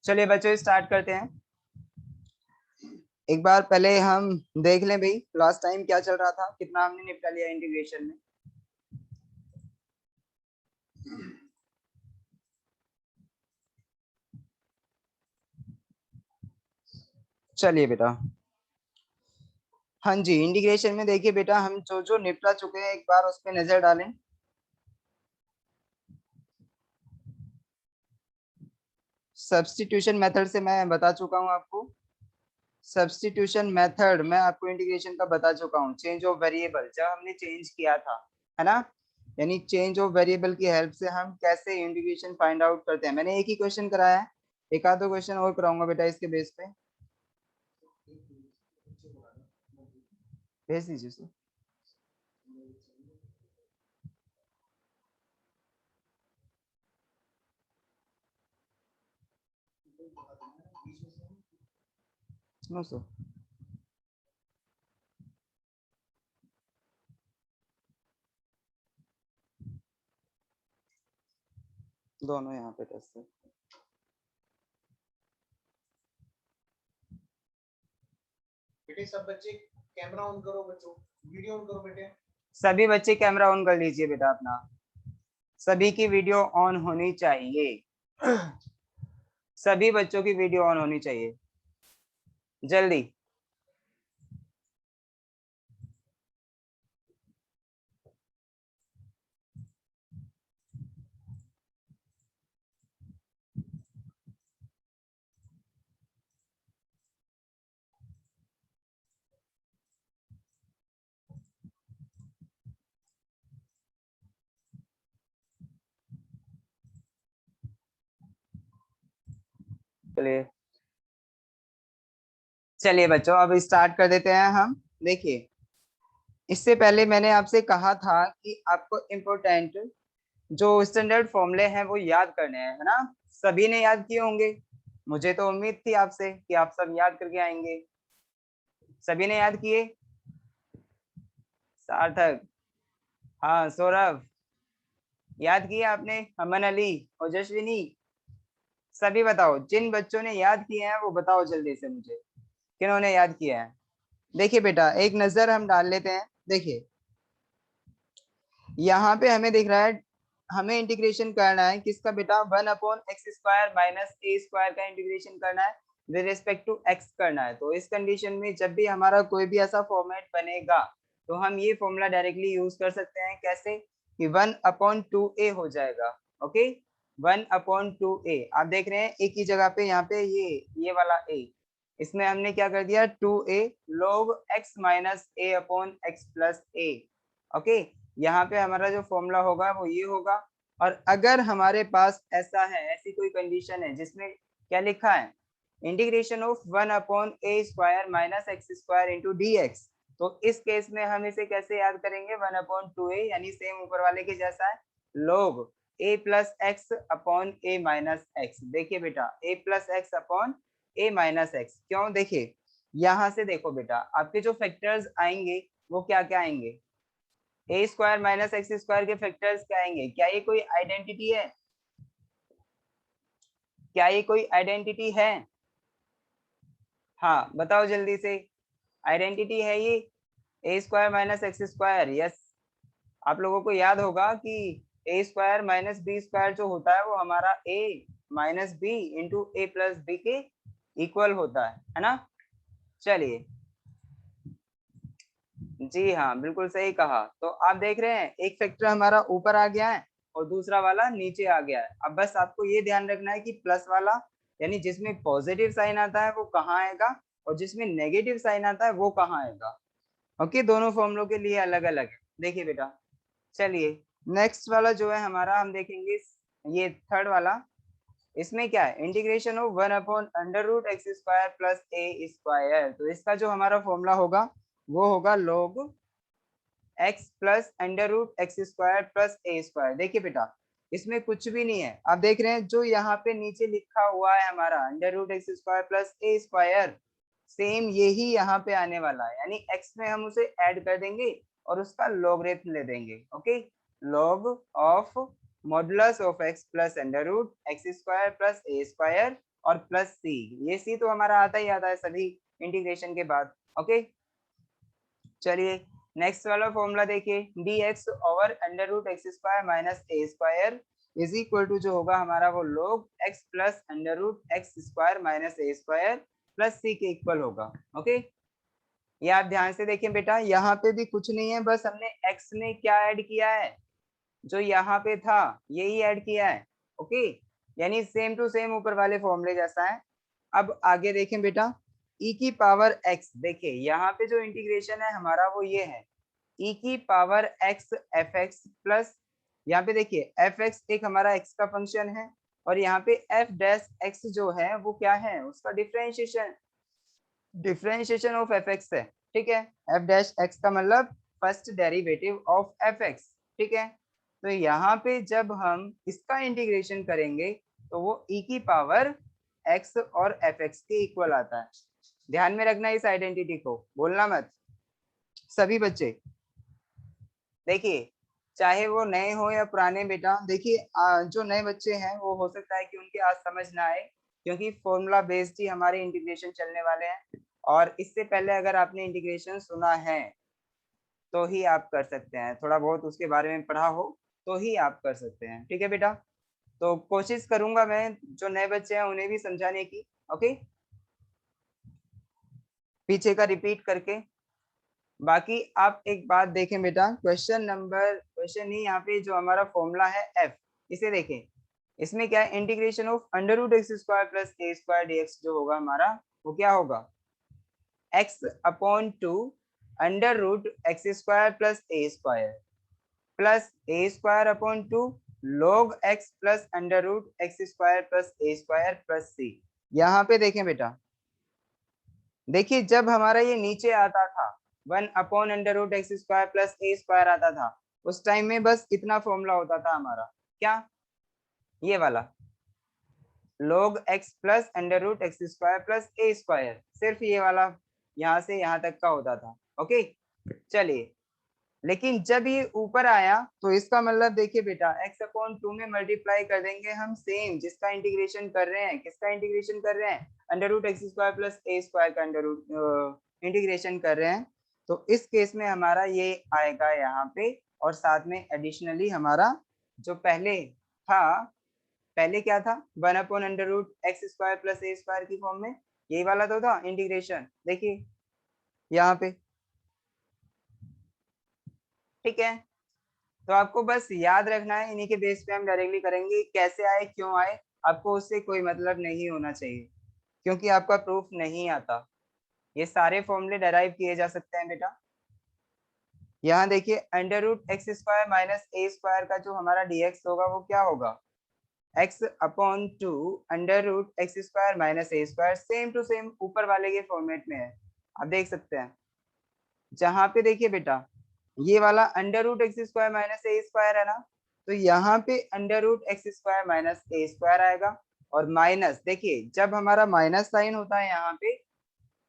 चलिए बच्चों स्टार्ट करते हैं। एक बार पहले हम देख लें भाई लास्ट टाइम क्या चल रहा था, कितना हमने निपटा लिया इंटीग्रेशन में। चलिए बेटा, हाँ जी, इंटीग्रेशन में देखिए बेटा, हम जो जो निपटा चुके हैं एक बार उस पर नजर डालें। सब्स्टिट्यूशन मेथड से मैं बता चुका हूं आपको। सब्स्टिट्यूशन मेथड मैं आपको इंटीग्रेशन का बता चुका हूँ। चेंज ऑफ वेरिएबल जब हमने चेंज किया था, है ना, यानी चेंज ऑफ वेरिएबल की हेल्प से हम कैसे इंटीग्रेशन फाइंड आउट करते हैं। मैंने एक ही क्वेश्चन कराया है, एक आध दो क्वेश्चन और कराऊंगा बेटा इसके बेस पे। भेज दीजिए सर। नो सर, दोनों यहाँ पे टेस्ट है। बेटे सब बच्चे कैमरा ऑन करो, बच्चों वीडियो ऑन करो बेटे। सभी बच्चे कैमरा ऑन कर लीजिए बेटा अपना, सभी की वीडियो ऑन होनी चाहिए। सभी बच्चों की वीडियो ऑन होनी चाहिए जल्दी। चलिए चलिए बच्चों अब स्टार्ट कर देते हैं हम। देखिए, इससे पहले मैंने आपसे कहा था कि आपको इम्पोर्टेंट जो स्टैंडर्ड फॉर्मूले हैं वो याद करने हैं, है ना। सभी ने याद किए होंगे, मुझे तो उम्मीद थी आपसे कि आप सब याद करके आएंगे। सभी ने याद किए? सार्थक, हाँ सौरभ, याद किया आपने? अमन अली, ओजस्विनी, सभी बताओ जिन बच्चों ने याद किए हैं वो बताओ जल्दी से मुझे, किन्होंने याद किया है। देखिए बेटा एक नजर हम डाल लेते हैं। देखिए यहाँ पे हमें दिख रहा है, हमें इंटीग्रेशन करना है किसका बेटा, 1/x² माइनस ए स्क्वायर का इंटीग्रेशन करना है, विद रिस्पेक्ट टू x करना है। तो इस कंडीशन में जब भी हमारा कोई भी ऐसा फॉर्मेट बनेगा तो हम ये फॉर्मूला डायरेक्टली यूज कर सकते हैं। कैसे कि 1/2a हो जाएगा। Okay, 1/2a। आप देख रहे हैं एक ही जगह पे यहाँ पे ये वाला a, इसमें हमने क्या कर दिया 2a log x minus a upon x plus a। Okay, यहाँ पे हमारा जो फॉर्मूला होगा वो ये होगा। और अगर हमारे पास ऐसा है, ऐसी कोई कंडीशन है जिसमें क्या लिखा है, integration of 1/a² minus x² into dx, तो इस केस में हम इसे कैसे याद करेंगे, 1/2a यानी सेम ऊपर वाले के जैसा है, log a plus x upon a minus x. देखिए बेटा a plus x upon a minus x, क्यों? देखिए यहाँ से देखो बेटा, आपके जो फैक्टर्स आएंगे वो क्या क्या आएंगे, a² माइनस x² के फैक्टर्स क्या आएंगे। क्या ये कोई आइडेंटिटी है? क्या ये कोई आइडेंटिटी है? हाँ बताओ जल्दी से, आइडेंटिटी है ये a² माइनस x²? यस, आप लोगों को याद होगा कि a² माइनस b² जो होता है वो हमारा a minus b into a plus b के इक्वल होता है ना। चलिए, जी हाँ बिल्कुल सही कहा। तो आप देख रहे हैं एक फैक्टर हमारा ऊपर आ गया है और दूसरा वाला नीचे आ गया है। अब बस आपको ये ध्यान रखना है कि प्लस वाला यानी जिसमें पॉजिटिव साइन आता है वो कहाँ आएगा और जिसमें नेगेटिव साइन आता है वो कहाँ आएगा। ओके, दोनों फॉर्मुलों के लिए अलग अलग है। देखिए बेटा, चलिए नेक्स्ट वाला जो है हमारा, हम देखेंगे ये थर्ड वाला। इसमें क्या है, integration of 1/√x² plus a square. तो इसका जो हमारा फॉर्मूला होगा वो होगा log x plus √x² plus a²। देखिए बेटा इसमें कुछ भी नहीं है, आप देख रहे हैं जो यहाँ पे नीचे लिखा हुआ है हमारा √x² प्लस a², सेम यही यहाँ पे आने वाला है, यानी x में हम उसे ऐड कर देंगे और उसका लॉगरिथम ले देंगे। Okay, log of modulus of x plus under root x square plus a square और प्लस सी। ये सी तो हमारा आता ही आता है सभी इंटीग्रेशन के बाद। ओके, चलिए नेक्स्ट वाला फॉर्मूला देखिए, dx over under root x square minus a square is equal to जो होगा हमारा वो log x plus under root x square minus a square plus c के इक्वल होगा। ओके, ये आप ध्यान से देखें बेटा, यहाँ पे भी कुछ नहीं है, बस हमने x में क्या ऐड किया है, जो यहाँ पे था यही ऐड किया है। ओके, यानी सेम टू सेम ऊपर वाले फॉर्मूले जैसा है। अब आगे देखें बेटा, e की पावर x, देखिए यहाँ पे जो इंटीग्रेशन है हमारा वो ये है e की power x F x plus, यहाँ पे देखिए एफ एक्स एक हमारा x का फंक्शन है और यहाँ पे एफ डैश एक्स जो है वो क्या है, उसका डिफरेंशिएशन ऑफ एफ एक्स है। ठीक है, एफ डैश एक्स का मतलब first derivative of F x. ठीक है, तो यहाँ पे जब हम इसका इंटीग्रेशन करेंगे तो वो e की पावर x और एफ एक्स के इक्वल आता है। ध्यान में रखना इस आइडेंटिटी को, बोलना मत सभी बच्चे। देखिए चाहे वो नए हो या पुराने बेटा, देखिए जो नए बच्चे हैं वो हो सकता है कि उनके आज समझ ना आए, क्योंकि फॉर्मूला बेस्ड ही हमारे इंटीग्रेशन चलने वाले हैं, और इससे पहले अगर आपने इंटीग्रेशन सुना है तो ही आप कर सकते हैं, थोड़ा बहुत उसके बारे में पढ़ा हो तो ही आप कर सकते हैं। ठीक है बेटा, तो कोशिश करूंगा मैं जो नए बच्चे हैं उन्हें भी समझाने की। ओके, पीछे का रिपीट करके। बाकी आप एक बात देखें बेटा, क्वेश्चन ही यहाँ पे जो हमारा फॉर्मूला है f, इसे देखें, इसमें क्या है, integration of under root x square plus a square d x जो होगा हमारा वो क्या होगा, x upon two under root x square plus a square plus a square upon two log x plus under root x square plus a square plus c. यहाँ पे देखें बेटा, देखिए जब हमारा ये नीचे आता था 1 under root x square plus a square आता था, उस टाइम में बस इतना फॉर्मूला होता था हमारा, क्या, ये वाला log x plus under root x square plus a square, सिर्फ ये वाला यहाँ से यहाँ तक का होता था। ओके, चलिए, लेकिन जब ये ऊपर आया तो इसका मतलब देखिए बेटा x अपॉन टू में मल्टीप्लाई कर देंगे हम सेम जिसका इंटीग्रेशन कर रहे हैं, किसका इंटीग्रेशन कर रहे हैं, under root x square plus a square का अंडर रूट इंटीग्रेशन कर रहे हैं। तो इस केस में हमारा ये आएगा यहाँ पे, और साथ में एडिशनली हमारा जो पहले था, पहले क्या था 1 under root x square plus a square की फॉर्म में, यही वाला तो था इंटीग्रेशन, देखिए यहाँ पे। ठीक है, तो आपको बस याद रखना है, इन्हीं के बेस पे हम डायरेक्टली करेंगे, कैसे आए क्यों आए आपको उससे कोई मतलब नहीं होना चाहिए, क्योंकि आपका प्रूफ नहीं आता, ये सारे फॉर्मूले डेराइव किए जा सकते हैं बेटा। यहाँ देखिए under root x square minus a square का जो हमारा dx होगा वो क्या होगा, x upon two under root x square minus a square, same to same ऊपर वाले के फॉर्मेट में है, आप देख सकते हैं। जहाँ पे देखिए बेटा ये वाला under root x square minus a square है ना, तो यहाँ पे under root x square minus a square आएगा, और माइनस देखिए जब हमारा माइनस साइन होता है यहाँ पे,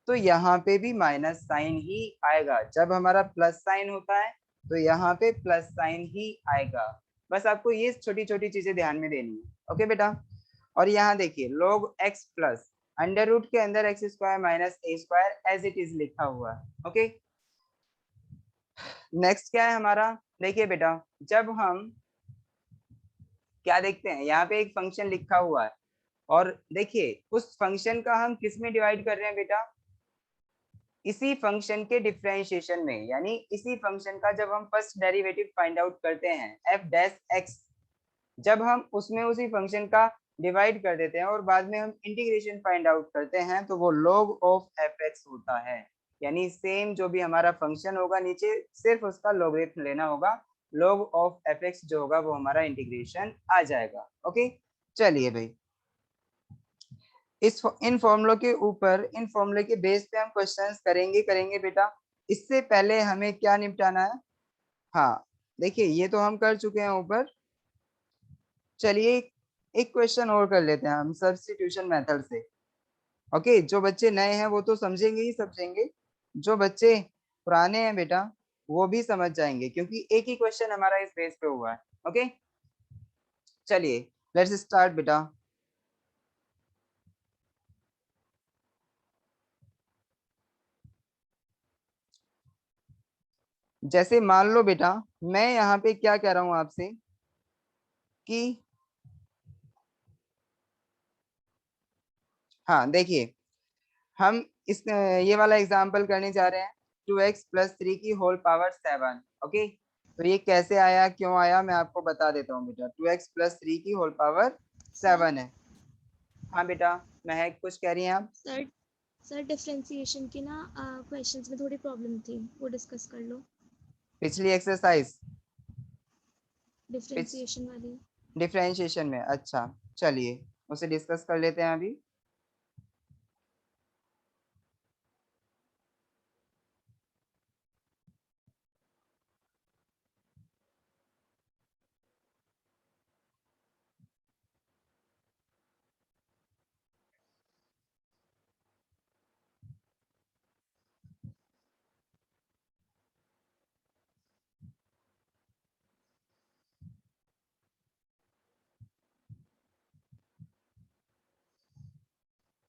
तो यहाँ पे भी माइनस साइन ही आएगा, जब हमारा प्लस साइन होता है तो यहाँ पे प्लस साइन ही आएगा। बस आपको ये छोटी छोटी चीजें ध्यान में देनी है। ओके बेटा, और यहाँ देखिए log x plus under root के अंदर x square minus a square as it is लिखा हुआ है। ओके, नेक्स्ट क्या है हमारा, देखिए बेटा जब हम क्या देखते हैं, यहाँ पे एक फंक्शन लिखा हुआ है, और देखिए उस फंक्शन का हम किस में डिवाइड कर रहे हैं बेटा, इसी फंक्शन के डिफरेंशिएशन में, यानी इसी फंक्शन का जब हम फर्स्ट डेरिवेटिव फाइंड आउट करते हैं एफ डैश एक्स, जब हम उसमें उसी फंक्शन का डिवाइड कर देते हैं और बाद में हम इंटीग्रेशन फाइंड आउट करते हैं, तो वो log ऑफ एफ एक्स होता है, यानी सेम जो भी हमारा फंक्शन होगा नीचे सिर्फ उसका लॉगरिथम लेना होगा, log ऑफ एफ एक्स जो होगा वो हमारा इंटीग्रेशन आ जाएगा। ओके, चलिए भाई इन फॉर्मूलों के ऊपर, इन फॉर्मूले के बेस पे हम क्वेश्चंस करेंगे बेटा। इससे पहले हमें क्या निपटाना है, हाँ देखिए ये तो हम कर चुके हैं ऊपर, चलिए एक क्वेश्चन और कर लेते हैं हम सब्स्टिट्यूशन मेथड से। ओके, जो बच्चे नए हैं वो तो समझेंगे ही समझेंगे, जो बच्चे पुराने हैं बेटा वो भी समझ जाएंगे, क्योंकि एक ही क्वेश्चन हमारा इस बेस पे हुआ है। ओके, चलिए लेट्स स्टार्ट बेटा। जैसे मान लो बेटा, मैं यहाँ पे क्या कह रहा हूँ आपसे कि हाँ देखिए, हम इस ये वाला एग्जाम्पल करने जा रहे हैं 2x+3 की होल पावर 7। ओके, तो ये कैसे आया, क्यों आया, मैं आपको बता देता हूँ बेटा। 2x+3 की होल पावर सर 7 है। हाँ बेटा, महक कुछ कह रही हैं आप? सर सर डिफरेंशिएशन की ना क्वेश्चंस में थोड़ी प्रॉब्लम थी, वो डिस्कस कर लो। पिछली एक्सरसाइज डिफरेंशिएशन वाली। डिफरेंशिएशन में, अच्छा चलिए उसे डिस्कस कर लेते हैं अभी।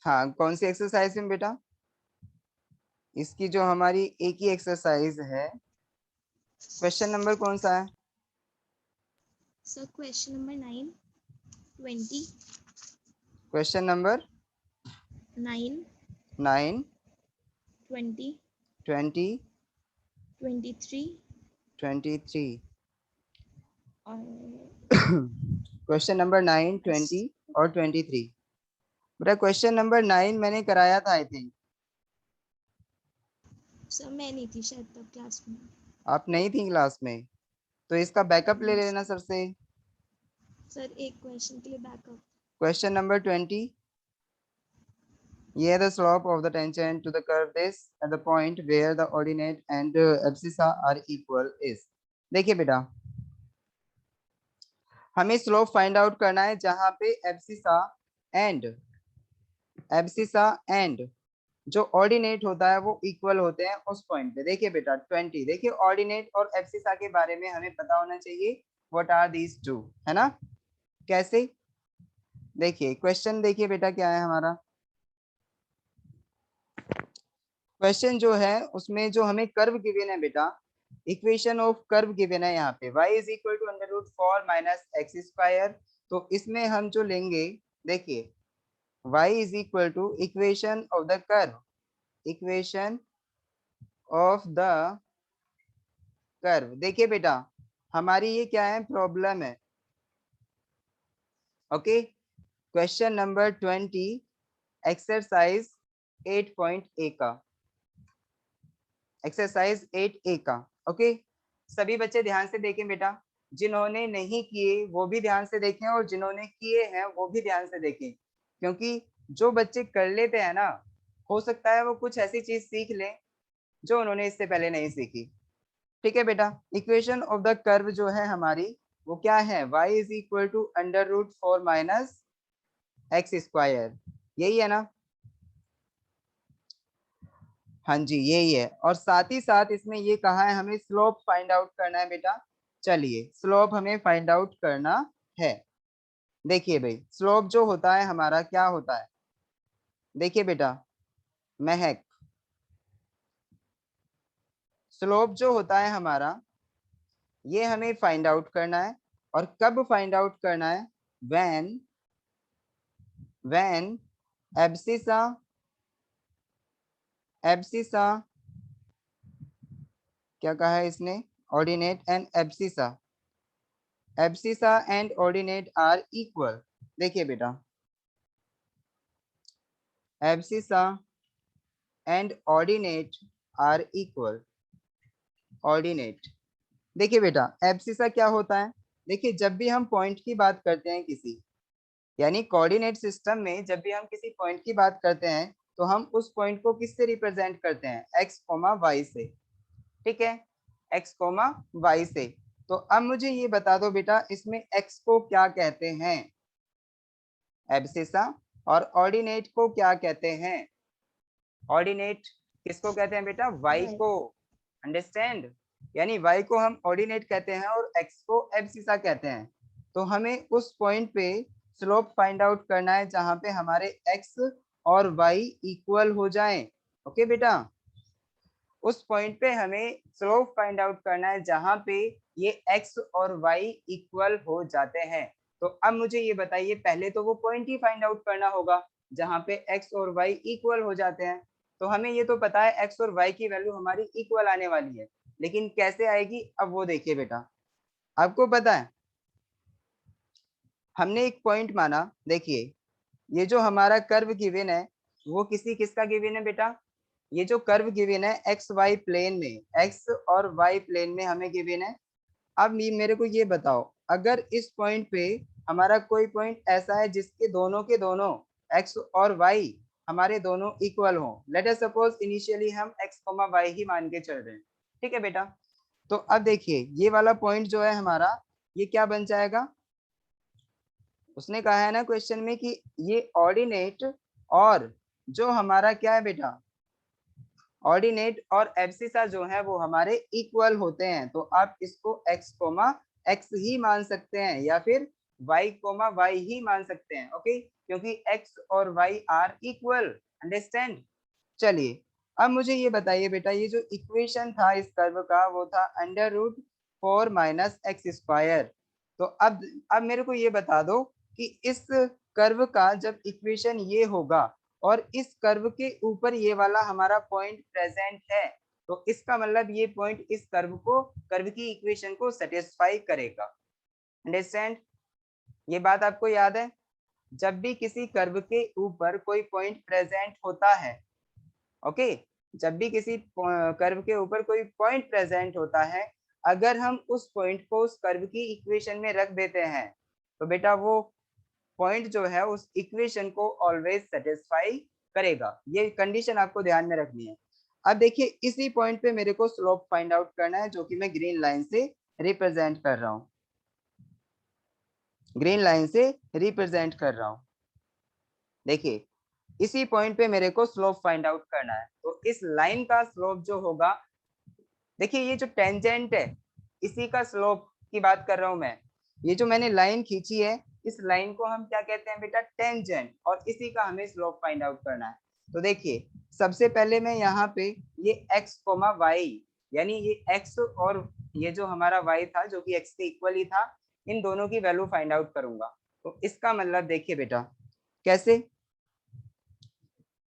हाँ, कौन सी एक्सरसाइज में बेटा? इसकी जो हमारी एक ही एक्सरसाइज है, क्वेश्चन नंबर कौन सा है? Sir question number 9, 20, question number 9, 9, 20, 20, 23 23। और क्वेश्चन नंबर 9, 20 और 23। बेटा क्वेश्चन नंबर 9 मैंने कराया था आई थिंक। सर मैं नहीं थी शायद तब क्लास में। आप नहीं थी क्लास में, तो इसका बैकअप ले नहीं लेना सर से। सर, एक क्वेश्चन के लिए बैकअप। क्वेश्चन नंबर 20, ये the slope of the tangent to the curve this at the point where the ordinate and abscissa are equal is। देखिए बेटा, हमें स्लोप फाइंड आउट करना है जहां पे एब्सिसा एंड जो ऑर्डिनेट होता है वो इक्वल होते हैं उस पॉइंट पे। देखिए बेटा 20, देखिए ऑर्डिनेट और एब्सिसा के बारे में हमें पता होना चाहिए, व्हाट आर दीज टू, है ना? कैसे? देखिए क्वेश्चन, देखिए बेटा क्या है हमारा क्वेश्चन जो है, उसमें जो हमें कर्व गिवन है बेटा, इक्वेशन ऑफ कर्व गिवन है यहाँ पे, y is equal to under root 4 minus x square. तो इसमें हम जो लेंगे, देखिए y is equal to equation of the curve, equation of the curve. देखिए बेटा, हमारी ये क्या है, प्रॉब्लम है। Okay, question number 20, exercise 8.a का, एक्सरसाइज 8A का। ओके, सभी बच्चे ध्यान से देखें बेटा, जिन्होंने नहीं किए वो भी ध्यान से देखें और जिन्होंने किए हैं वो भी ध्यान से देखें, क्योंकि जो बच्चे कर लेते हैं ना, हो सकता है वो कुछ ऐसी चीज सीख लें जो उन्होंने इससे पहले नहीं सीखी। ठीक है बेटा, इक्वेशन ऑफ द कर्व जो है हमारी, वो क्या है, y is equal to under root 4 minus x square, यही है ना? हाँ जी यही है। और साथ ही साथ इसमें ये कहा है हमें स्लोप फाइंड आउट करना है बेटा। चलिए स्लोप हमें फाइंड आउट करना है। देखिए भाई, स्लोप जो होता है हमारा क्या होता है, देखिए बेटा महक, स्लोप जो होता है हमारा, ये हमें फाइंड आउट करना है। और कब फाइंड आउट करना है, व्हेन एब्सिसा एब्सिसा क्या कहा है इसने, ordinate and abscissa and ordinate are equal. देखिए बेटा, abscissa and ordinate are equal, ordinate. देखिए बेटा, एब्सिसा क्या होता है, देखिए जब भी हम पॉइंट की बात करते हैं किसी, यानी कोऑर्डिनेट सिस्टम में जब भी हम किसी पॉइंट की बात करते हैं, तो हम उस पॉइंट को किससे रिप्रेजेंट करते हैं, एक्स कोमा वाई से। ठीक है, एक्स कोमा वाई से। तो अब मुझे ये बता दो बेटा, इसमें एक्स को क्या कहते हैं, एब्सिसा, और ऑर्डिनेट को क्या कहते हैं, ऑर्डिनेट किसको कहते हैं बेटा, वाई Right. को। अंडरस्टैंड, यानी वाई को हम ऑर्डिनेट कहते हैं और एक्स को एब्सिसा कहते हैं। तो हमें उस पॉइंट पे स्लोप फाइंड आउट करना है जहां पे हमारे एक्स और वाई इक्वल हो जाएं। ओके बेटा, उस पॉइंट पे हमें स्लोप फाइंड आउट करना है जहां पे ये एक्स और वाई इक्वल हो जाते हैं। तो अब मुझे ये बताइए, पहले तो वो पॉइंट ही फाइंड आउट करना होगा जहां पे एक्स और वाई इक्वल हो जाते हैं। तो हमें ये तो पता है एक्स और वाई की वैल्यू हमारी इक्वल आने वाली है, लेकिन कैसे आएगी अब वो देखिए बेटा। आपको पता है हमने एक पॉइंट माना, देखिए ये जो हमारा कर्व गिवन है वो किसका गिवन है बेटा, ये जो कर्व गिवन है एक्स वाई प्लेन में, एक्स और वाई प्लेन में हमें गिवन है। अब मेरे को ये बताओ, अगर इस पॉइंट पे हमारा कोई पॉइंट ऐसा है जिसके दोनों के दोनों एक्स और वाई हमारे दोनों इक्वल हो, लेट अस सपोज इनिशियली हम एक्स कॉमा वाई ही मान के चल रहे हैं, ठीक है बेटा। तो अब देखिए ये वाला पॉइंट जो है हमारा, ये क्या बन जाएगा, उसने कहा है ना क्वेश्चन में कि ये ऑर्डिनेट और जो हमारा क्या है बेटा, ऑर्डिनेट और एब्सिसा जो है वो हमारे इक्वल होते हैं। तो आप इसको x कोमा x ही मान सकते हैं या फिर y कोमा y ही मान सकते हैं। ओके, क्योंकि x और y आर इक्वल, अंडरस्टैंड। चलिए अब मुझे ये बताइए बेटा, ये जो इक्वेशन था इस कर्व का वो था √4 माइनस एक्स स्क्वायर। तो अब मेरे को ये बता दो कि इस कर्व का जब इक्वेशन ये होगा और इस कर्व के ऊपर ये वाला हमारा पॉइंट प्रेजेंट है, तो इसका मतलब ये पॉइंट इस कर्व की इक्वेशन को सेटिस्फाई करेगा। अंडरस्टैंड, ये बात आपको याद है, जब भी किसी कर्व के ऊपर कोई पॉइंट प्रेजेंट होता है, ओके, जब भी किसी कर्व के ऊपर कोई पॉइंट प्रेजेंट होता है, अगर हम उस पॉइंट को उस कर्व की इक्वेशन में रख देते हैं तो बेटा वो पॉइंट जो है उस इक्वेशन को ऑलवेज सेटिस्फाई करेगा। ये कंडीशन आपको ध्यान में रखनी है। अब देखिए इसी पॉइंट पे मेरे को स्लोप फाइंड आउट करना है, जो कि मैं ग्रीन लाइन से रिप्रेजेंट कर रहा हूं, ग्रीन लाइन से रिप्रेजेंट कर रहा हूं। देखिए इसी पॉइंट पे मेरे को स्लोप फाइंड आउट करना है, तो इस लाइन का स्लोप जो होगा, देखिए ये जो टेंजेंट है इसी का स्लोप की बात कर रहा हूं मैं। ये जो मैंने लाइन खींची है इस लाइन को हम क्या कहते हैं बेटा, टेंजेंट, और इसी का हमें स्लोप फाइंड आउट करना है। तो देखिए सबसे पहले मैं यहाँ पे ये x कोमा वाई, यानी ये x और ये जो हमारा y था जो कि x के इक्वल ही था, इन दोनों की वैल्यू फाइंड आउट करूंगा। तो इसका मतलब देखिए बेटा कैसे,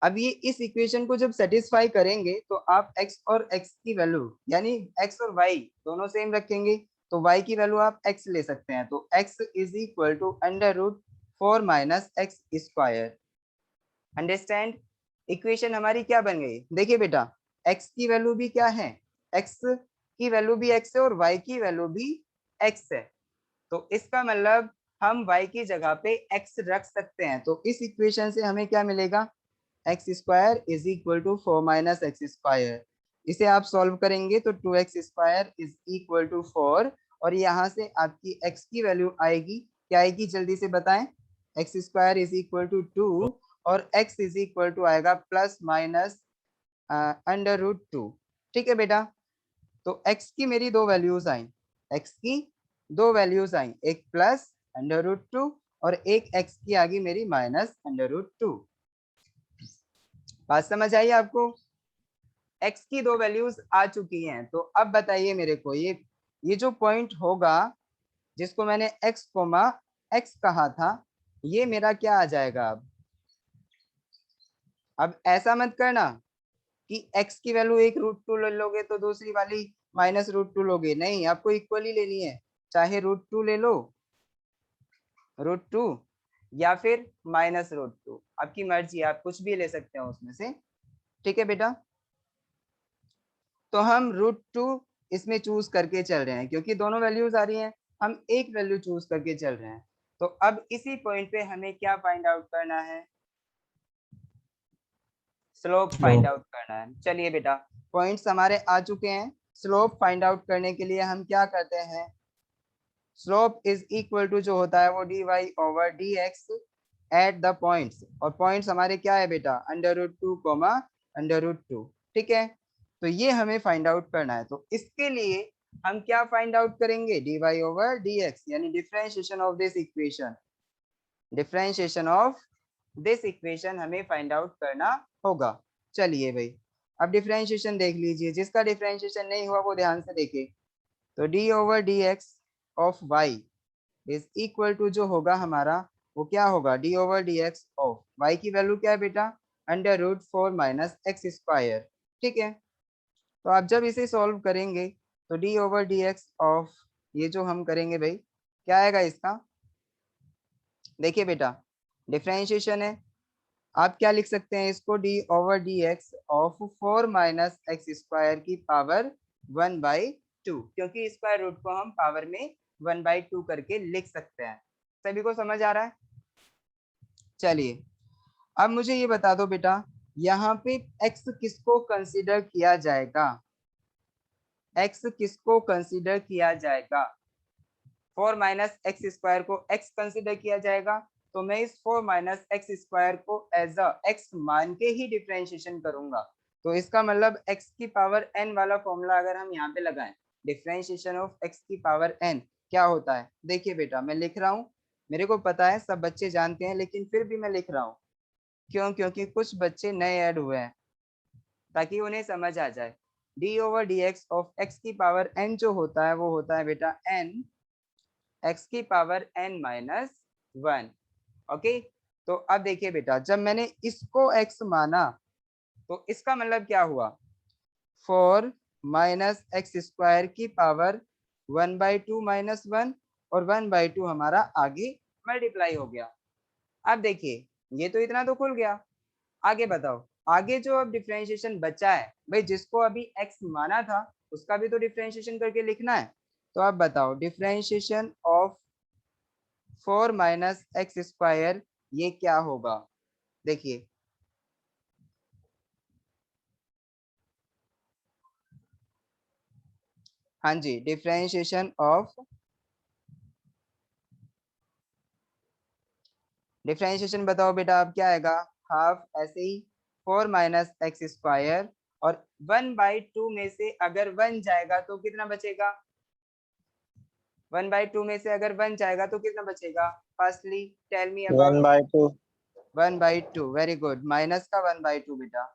अब ये इस इक्वेशन को जब सेटिस्फाई करेंगे तो आप x और x की वैल्यू, यानी x और y दोनों सेम रखेंगे, तो y की वैल्यू आप x ले सकते हैं। तो x is equal to √4 minus x square. Understand, equation हमारी क्या बन गई, देखिए बेटा x की वैल्यू भी क्या है, x की वैल्यू भी x है और y की वैल्यू भी x है। तो इसका मतलब हम y की जगह पे x रख सकते हैं। तो इस इक्वेशन से हमें क्या मिलेगा, x square is equal to 4 minus x square. इसे आप सॉल्व करेंगे तो 2x square is equal to 4, और यहाँ से आपकी x की वैल्यू आएगी, क्या आएगी जल्दी से बताएं, x square is equal to 2 और x इज इक्वल टू आएगा प्लस माइनस √2। ठीक है बेटा, तो x की मेरी दो वैल्यूज आई, x की दो वैल्यूज आई, एक प्लस √2 और एक x की आ गई मेरी माइनस √2। बात समझ आई आपको, x की दो वैल्यूज आ चुकी हैं। तो अब बताइए मेरे को, ये जो पॉइंट होगा जिसको मैंने x कोमा x कहा था, ये मेरा क्या आ जाएगा। अब ऐसा मत करना कि x की वैल्यू एक √2 ले लोगे तो दूसरी वाली माइनस √2 लोगे, नहीं, आपको इक्वली लेनी है, चाहे √2 ले लो, √2 या फिर माइनस √2, आपकी मर्जी, आप कुछ भी ले सकते हो उसमें से। ठीक है बेटा, तो हम √2 इसमें चूज करके चल रहे हैं क्योंकि दोनों वैल्यूज आ रही हैं, हम एक वैल्यू चूज करके चल रहे हैं। तो अब इसी पॉइंट पे हमें क्या फाइंड आउट करना है, स्लोप फाइंड आउट करना है। चलिए बेटा पॉइंट्स हमारे आ चुके हैं, स्लोप फाइंड आउट करने के लिए हम क्या करते हैं, स्लोप इज इक्वल टू जो होता है वो dy/dx एट द पॉइंट्स, और पॉइंट्स हमारे क्या है बेटा, √2 √2। ठीक है, तो ये हमें फाइंड आउट करना है। तो इसके लिए हम क्या फाइंड आउट करेंगे, dy ओवर dx, यानी differentiation of this equation, differentiation of this equation हमें फाइंड आउट करना होगा। चलिए भाई, अब डिफरेंशिएशन देख लीजिए, जिसका डिफरेंशिएशन नहीं हुआ वो ध्यान से देखे। तो d over dx of y is equal to जो होगा हमारा वो क्या होगा, d over dx of y की वैल्यू क्या है बेटा, under root 4 minus x square. ठीक है, तो आप जब इसे सॉल्व करेंगे तो d ओवर dx ऑफ ये जो हम करेंगे भाई, क्या आएगा इसका, देखिए बेटा डिफरेंशिएशन है, आप क्या लिख सकते हैं इसको, d over dx of 4 minus x square की पावर 1/2, क्योंकि स्क्वायर रूट को हम पावर में 1/2 करके लिख सकते हैं। सभी को समझ आ रहा है? चलिए अब मुझे ये बता दो बेटा, यहाँ पे x किसको कंसीडर किया जाएगा, x किसको कंसीडर किया जाएगा, 4 माइनस एक्स स्क्वायर को x कंसीडर किया जाएगा, तो मैं इस 4 माइनस एक्स स्क्वायर को एज अ x मान के ही डिफरेंशिएशन करूंगा। तो इसका मतलब x की पावर n वाला फॉर्मूला अगर हम यहाँ पे लगाएं, डिफरेंशिएशन ऑफ x की पावर n क्या होता है, देखिए बेटा मैं लिख रहा हूँ, मेरे को पता है सब बच्चे जानते हैं, लेकिन फिर भी मैं लिख रहा हूँ, क्यों, क्योंकि कुछ बच्चे नए ऐड हुए हैं, ताकि उन्हें समझ आ जाए। d over dx of x की पावर n जो होता है वो होता है बेटा n x की पावर n माइनस 1। ओके, तो अब देखिए बेटा, जब मैंने इसको x माना तो इसका मतलब क्या हुआ, 4 माइनस एक्स स्क्वायर की पावर 1/2 माइनस 1, और 1/2 हमारा आगे मल्टीप्लाई हो गया। अब देखिए ये तो इतना तो खुल गया, आगे बताओ, आगे जो अब डिफरेंशिएशन बचा है भाई, जिसको अभी x माना था उसका भी तो डिफरेंशिएशन करके लिखना है। तो अब बताओ differentiation of 4 minus x square ये क्या होगा, देखिए हाँ जी, डिफरेंशिएशन ऑफ, डिफरेंशिएशन बताओ बेटा अब क्या आएगा, हाफ ऐसे ही 4 माइनस एक्स स्क्वायर, और 1/2 में से अगर 1 जाएगा तो कितना बचेगा, 1/2 में से अगर 1 जाएगा तो कितना बचेगा, firstly tell me about 1/2 1/2, very good, minus का 1/2 बेटा,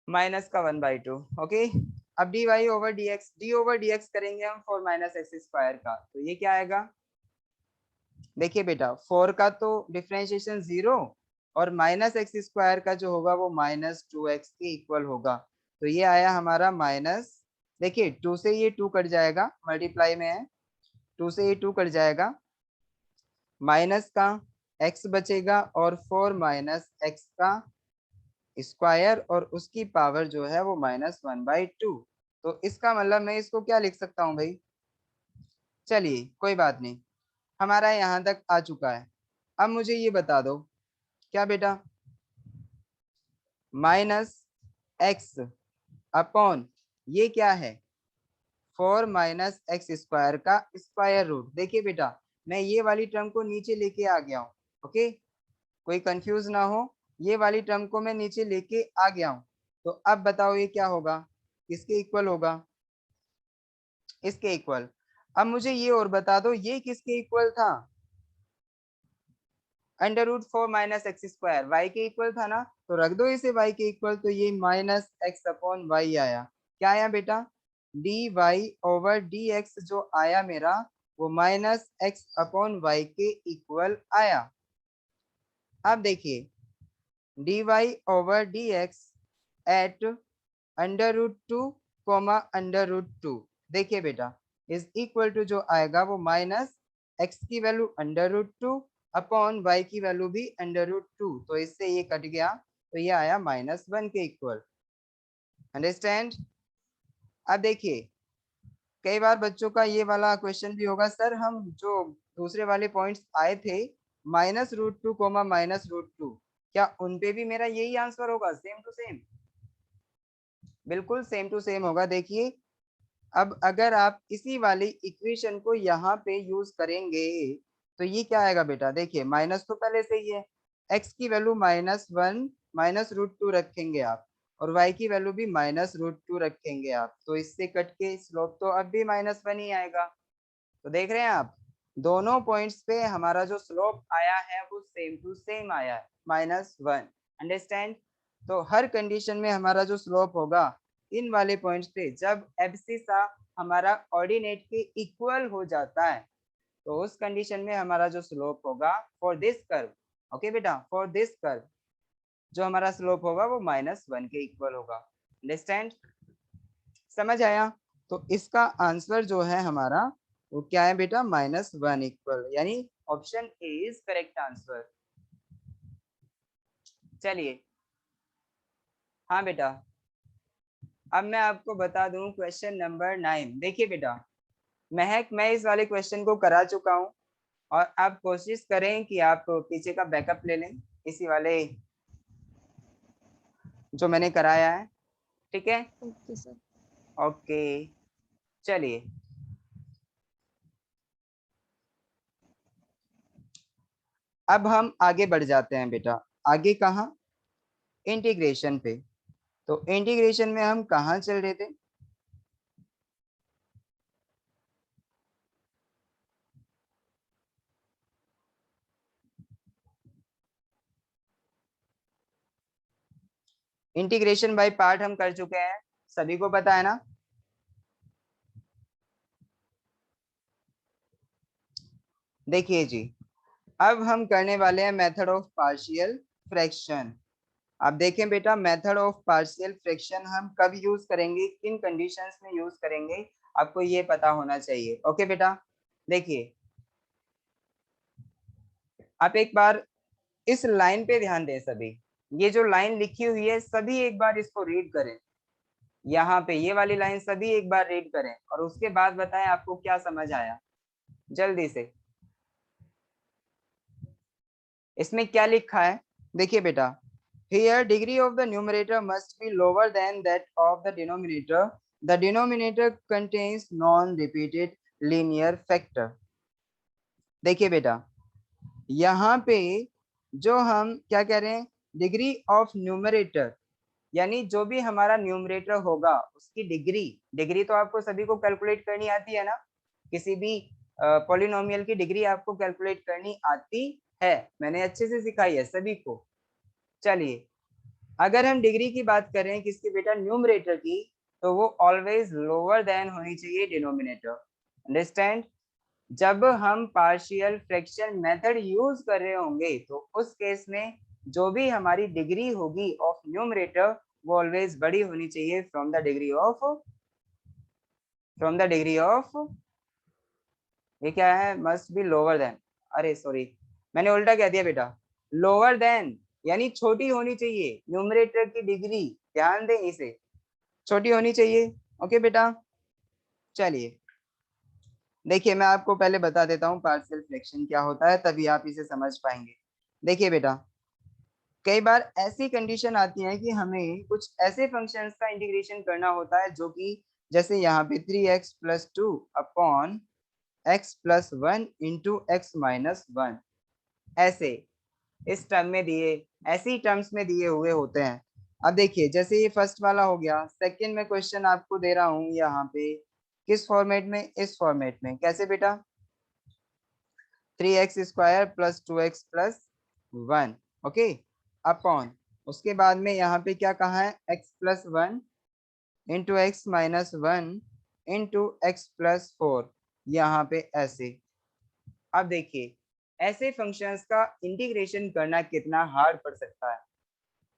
माइनस का 1/2। ओके, अब dy over dx, d over dx करेंगे हम 4 माइनस एक्स स्क्वायर का, तो ये क्या आएगा, देखिए बेटा 4 का तो डिफरेंशिएशन 0, और माइनस एक्स स्क्वायर का जो होगा वो -2x के इक्वल होगा, तो ये आया हमारा माइनस, देखिए 2 से ये 2 कट जाएगा, मल्टीप्लाई में है, 2 से ये 2 कट जाएगा, माइनस का x बचेगा, और 4 माइनस एक्स का स्क्वायर, और उसकी पावर जो है वो -1/2। तो इसका मतलब मैं इसको क्या लिख सकता हूँ भाई, चलिए कोई बात नहीं, हमारा यहाँ तक आ चुका है। अब मुझे ये बता दो क्या बेटा, माइनस एक्स अपॉन ये क्या है, 4 माइनस एक्स स्क्वायर का स्क्वायर रूट। देखिए बेटा मैं ये वाली टर्म को नीचे लेके आ गया हूँ, ओके, कोई कंफ्यूज ना हो, ये वाली टर्म को मैं नीचे लेके आ गया हूँ। तो अब बताओ ये क्या होगा, किसके इक्वल होगा, इसके इक्वल। अब मुझे ये और बता दो ये किसके इक्वल था, √4 माइनस एक्स स्क्वायर वाई के इक्वल था ना, तो रख दो इसे y के इक्वल, तो ये माइनस एक्स अपॉन वाई आया, क्या आया बेटा, dy ओवर dx जो आया मेरा वो माइनस एक्स अपॉन वाई के इक्वल आया। अब देखिए dy ओवर dx एट √2 √2, देखिए बेटा इज इक्वल टू जो आएगा वो माइनस एक्स की वैल्यू √2 अपॉन वाई की वैल्यू भी √2, तो इससे ये कट गया, तो ये आया -1 के इक्वल। अंडरस्टैंड? अब देखिए कई बार बच्चों का ये वाला क्वेश्चन भी होगा, सर हम जो दूसरे वाले पॉइंट्स आए थे -√2 -√2, क्या उनपे भी मेरा यही आंसर होगा, सेम टू सेम, बिल्कुल सेम टू सेम होगा। देखिए अब अगर आप इसी वाली इक्वेशन को यहाँ पे यूज करेंगे तो ये क्या आएगा बेटा, देखिए माइनस तो पहले से ही है, x की वैल्यू -1 -√2 रखेंगे आप, और y की वैल्यू भी -√2 रखेंगे आप, तो इससे कट के स्लोप तो अब भी -1 ही आएगा। तो देख रहे हैं आप, दोनों पॉइंट्स पे हमारा जो स्लोप आया है वो सेम टू सेम आया है, -1। अंडरस्टैंड? तो हर कंडीशन में हमारा जो स्लोप होगा इन वाले पॉइंट्स पे, जब एब्सिसा हमारा ऑर्डिनेट के इक्वल हो जाता है, तो उस कंडीशन में हमारा जो स्लोप होगा फॉर दिस कर्व, ओके बेटा, फॉर दिस कर्व जो हमारा स्लोप होगा वो -1 के इक्वल होगा। अंडरस्टैंड? समझ आया? तो इसका आंसर जो है हमारा वो क्या है बेटा, -1 इक्वल, यानी option A is correct answer. चलिए, हाँ बेटा, अब मैं आपको बता दूं क्वेश्चन नंबर 9। देखिए बेटा, महक, मैं इस वाले क्वेश्चन को करा चुका हूं और आप कोशिश करें कि आप पीछे का बैकअप ले लें इसी वाले जो मैंने कराया है, ठीक है? Okay sir. ओके, चलिए अब हम आगे बढ़ जाते हैं बेटा। आगे कहाँ? इंटीग्रेशन पे। तो इंटीग्रेशन में हम कहाँ चल रहे थे? इंटीग्रेशन बाय पार्ट हम कर चुके हैं, सभी को पता है ना? देखिए जी, अब हम करने वाले हैं मेथड ऑफ पार्शियल फ्रैक्शन। अब देखें बेटा, मेथड ऑफ पार्शियल फ्रैक्शन हम कब यूज करेंगे, किन कंडीशंस में यूज करेंगे, आपको ये पता होना चाहिए। ओके बेटा, देखिए आप एक बार इस लाइन पे ध्यान दें सभी, ये जो लाइन लिखी हुई है सभी एक बार इसको रीड करें, यहाँ पे ये वाली लाइन सभी एक बार रीड करें और उसके बाद बताएं आपको क्या समझ आया, जल्दी से। इसमें क्या लिखा है? देखिए बेटा, here degree of the numerator must be lower than that of the denominator. The denominator contains non-repeated linear factor. देखिए बेटा, यहाँ पे जो हम क्या कह रहे हैं, डिग्री ऑफ न्यूमरेटर, यानी जो भी हमारा न्यूमरेटर होगा उसकी डिग्री, डिग्री तो आपको सभी को कैलकुलेट करनी आती है ना, किसी भी पॉलिनोमियल की डिग्री आपको कैलकुलेट करनी आती है, मैंने अच्छे से सिखाई है सभी को। चलिए, अगर हम डिग्री की बात करें किसकी बेटा, न्यूमरेटर की, तो वो ऑलवेज लोअर देन होनी चाहिए डिनोमिनेटर। अंडरस्टैंड? जब हम पार्शियल फ्रैक्शन मेथड यूज कर रहे होंगे तो उस केस में जो भी हमारी डिग्री होगी ऑफ न्यूमरेटर वो ऑलवेज बड़ी होनी चाहिए फ्रॉम द डिग्री ऑफ ये क्या है, मस्ट बी लोअर देन, अरे सॉरी मैंने उल्टा कह दिया बेटा, लोअर देन यानी छोटी होनी चाहिए न्यूमरेटर की डिग्री, ध्यान दें इसे, छोटी होनी चाहिए। ओके बेटा, चलिए देखिए मैं आपको पहले बता देता हूँ पार्शियल फ्रैक्शन क्या होता है, तभी आप इसे समझ पाएंगे। देखिए बेटा, कई बार ऐसी कंडीशन आती है कि हमें कुछ ऐसे फंक्शंस का इंटीग्रेशन करना होता है जो कि जैसे यहाँ पे 3x+2 upon x+1 into x-1 ऐसे इस टर्म में दिए, ऐसी टर्म्स में दिए हुए होते हैं। अब देखिए जैसे ये फर्स्ट वाला हो गया, सेकंड में क्वेश्चन आपको दे रहा हूँ यहाँ पे किस फॉर्मेट में, इस फॉर्मेट में, कैसे बेटा, 3x² + 2x+1, ओके, अपॉन उसके बाद में यहाँ पे क्या कहा है, x+1 into x-1 into x+4, यहाँ पे ऐसे। अब देखिए ऐसे फंक्शंस का इंटीग्रेशन करना कितना हार्ड पड़ सकता है,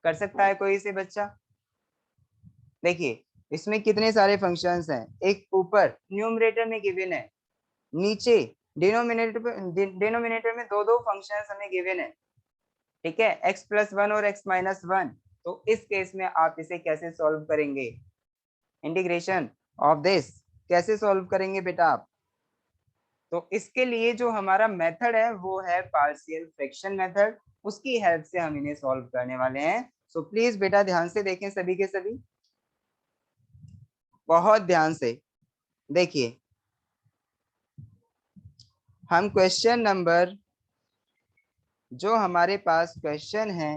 कर सकता है कोई से बच्चा? देखिए इसमें कितने सारे फंक्शंस हैं, एक ऊपर न्यूमरेटर में गिवन है, नीचे डिनोमिनेटर में दो दो फंक्शंस हमें गिवन है, ठीक है, x+1 और x-1। तो इस केस में आप इसे कैसे सॉल्व करेंगे, इंटीग्रेशन ऑफ दिस कैसे सॉल्व करेंगे बेटा आप? तो इसके लिए जो हमारा मेथड है वो है पार्शियल फ्रैक्शन मेथड, उसकी हेल्प से हम इन्हें सॉल्व करने वाले हैं। सो प्लीज बेटा ध्यान से देखें सभी के सभी, बहुत ध्यान से देखिए, हम क्वेश्चन नंबर जो हमारे पास क्वेश्चन है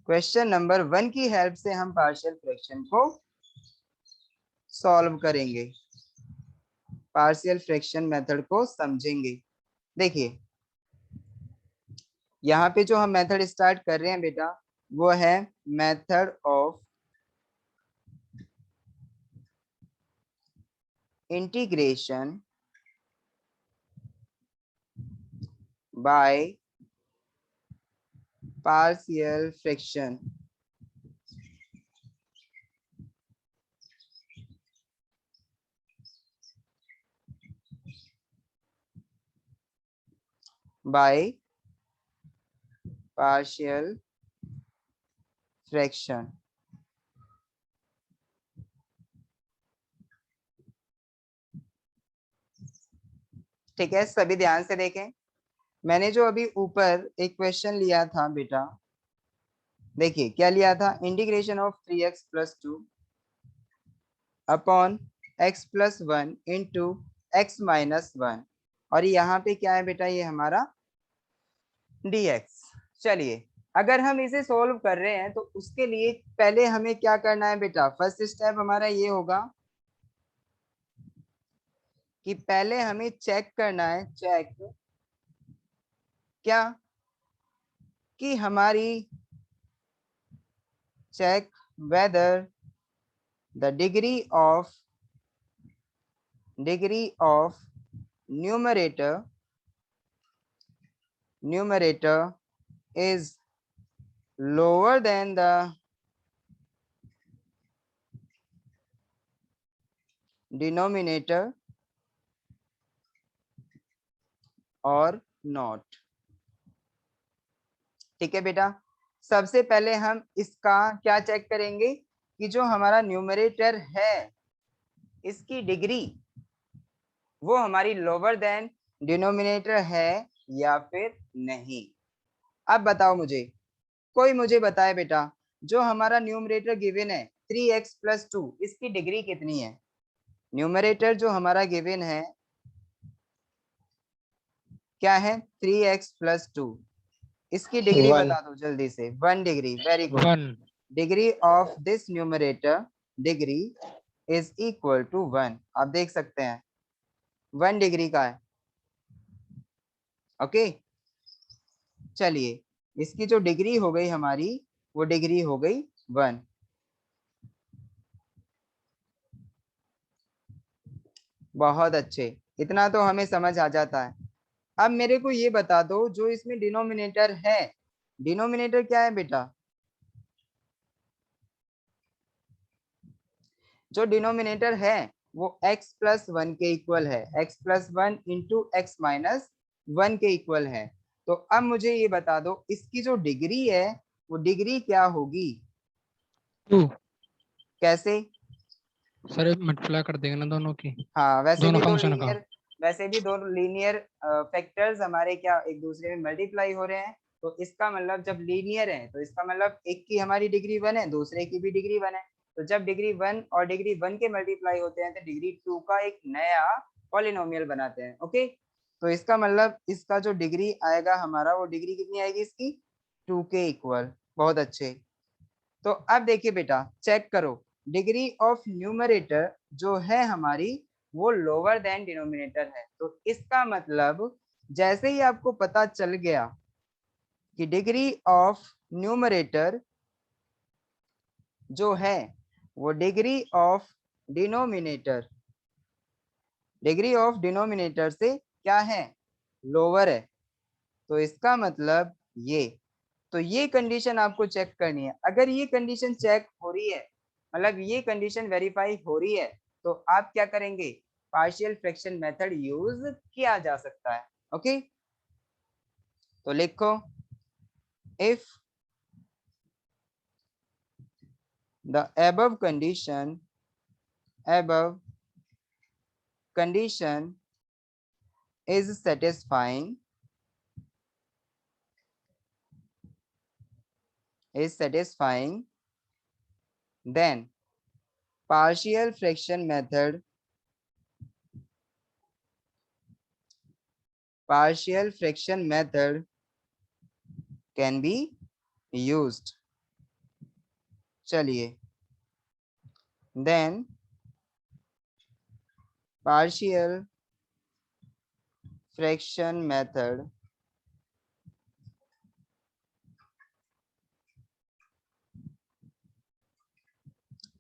क्वेश्चन नंबर 1 की हेल्प से हम पार्शियल फ्रैक्शन को सॉल्व करेंगे, पार्शियल फ्रैक्शन मेथड को समझेंगे। देखिए यहाँ पे जो हम मेथड स्टार्ट कर रहे हैं बेटा वो है method of integration by partial fraction. By partial fraction. ठीक है, सभी ध्यान से देखें। मैंने जो अभी ऊपर एक क्वेश्चन लिया था बेटा, देखिए क्या लिया था, integration of 3x plus 2 upon x plus 1 into x minus 1, और यहाँ पे क्या है बेटा, ये हमारा dx। चलिए अगर हम इसे सोल्व कर रहे हैं तो उसके लिए पहले हमें क्या करना है बेटा, फर्स्ट स्टेप हमारा ये होगा कि पहले हमें चेक करना है, चेक क्या, कि हमारी check whether the degree of numerator is lower than the denominator or not। ठीक है बेटा, सबसे पहले हम इसका क्या चेक करेंगे कि जो हमारा न्यूमरेटर है इसकी डिग्री वो हमारी लोअर देन डिनोमिनेटर है या फिर नहीं। अब बताओ मुझे, कोई मुझे बताए बेटा, जो हमारा न्यूमरेटर गिवन है 3x प्लस 2, इसकी डिग्री कितनी है। न्यूमरेटर जो हमारा गिवन है क्या है, 3x प्लस 2, इसकी डिग्री 1 बता दो जल्दी से। 1 degree, very good. 1 degree of this numerator degree is equal to 1। आप देख सकते हैं 1 डिग्री का है। ओके, चलिए इसकी जो डिग्री हो गई हमारी वो डिग्री हो गई 1। बहुत अच्छे, इतना तो हमें समझ आ जाता है। अब मेरे को ये बता दो, जो इसमें डिनोमिनेटर है, डिनोमिनेटर क्या है बेटा, जो डिनोमिनेटर है वो x प्लस 1 के इक्वल है, x plus 1 into x minus 1 के इक्वल है। तो अब मुझे ये बता दो इसकी जो डिग्री है वो डिग्री क्या होगी। 2 कैसे, सर मल्टीप्लाई कर देंगे ना दोनों की, हाँ दोनों फंक्शन का। वैसे भी दो लीनियर फैक्टर्स हमारे क्या एक दूसरे में मल्टीप्लाई हो रहे हैं, तो इसका मतलब जब लीनियर है तो इसका मतलब एक की हमारी डिग्री 1 है, दूसरे की भी डिग्री 1 है। तो जब डिग्री 1 और डिग्री 1 के मल्टीप्लाई होते हैं तो डिग्री 2 का एक नया पॉलिनोमियल बनाते हैं। ओके, तो इसका मतलब इसका जो डिग्री आएगा हमारा, वो डिग्री कितनी आएगी इसकी, 2 के इक्वल। बहुत अच्छे। तो अब देखिए बेटा, चेक करो, डिग्री ऑफ न्यूमरेटर जो है हमारी वो लोअर देन डिनोमिनेटर है। तो इसका मतलब जैसे ही आपको पता चल गया कि डिग्री ऑफ न्यूमरेटर जो है वो डिग्री ऑफ डिनोमिनेटर से क्या है, लोअर है। तो इसका मतलब ये, तो ये कंडीशन आपको चेक करनी है। अगर ये कंडीशन चेक हो रही है, मतलब ये कंडीशन वेरीफाई हो रही है, तो आप क्या करेंगे, पार्शियल फ्रैक्शन मेथड यूज किया जा सकता है। ओके, तो लिखो, if the above condition is satisfying, then partial fraction method can be used। चलिए then partial fraction method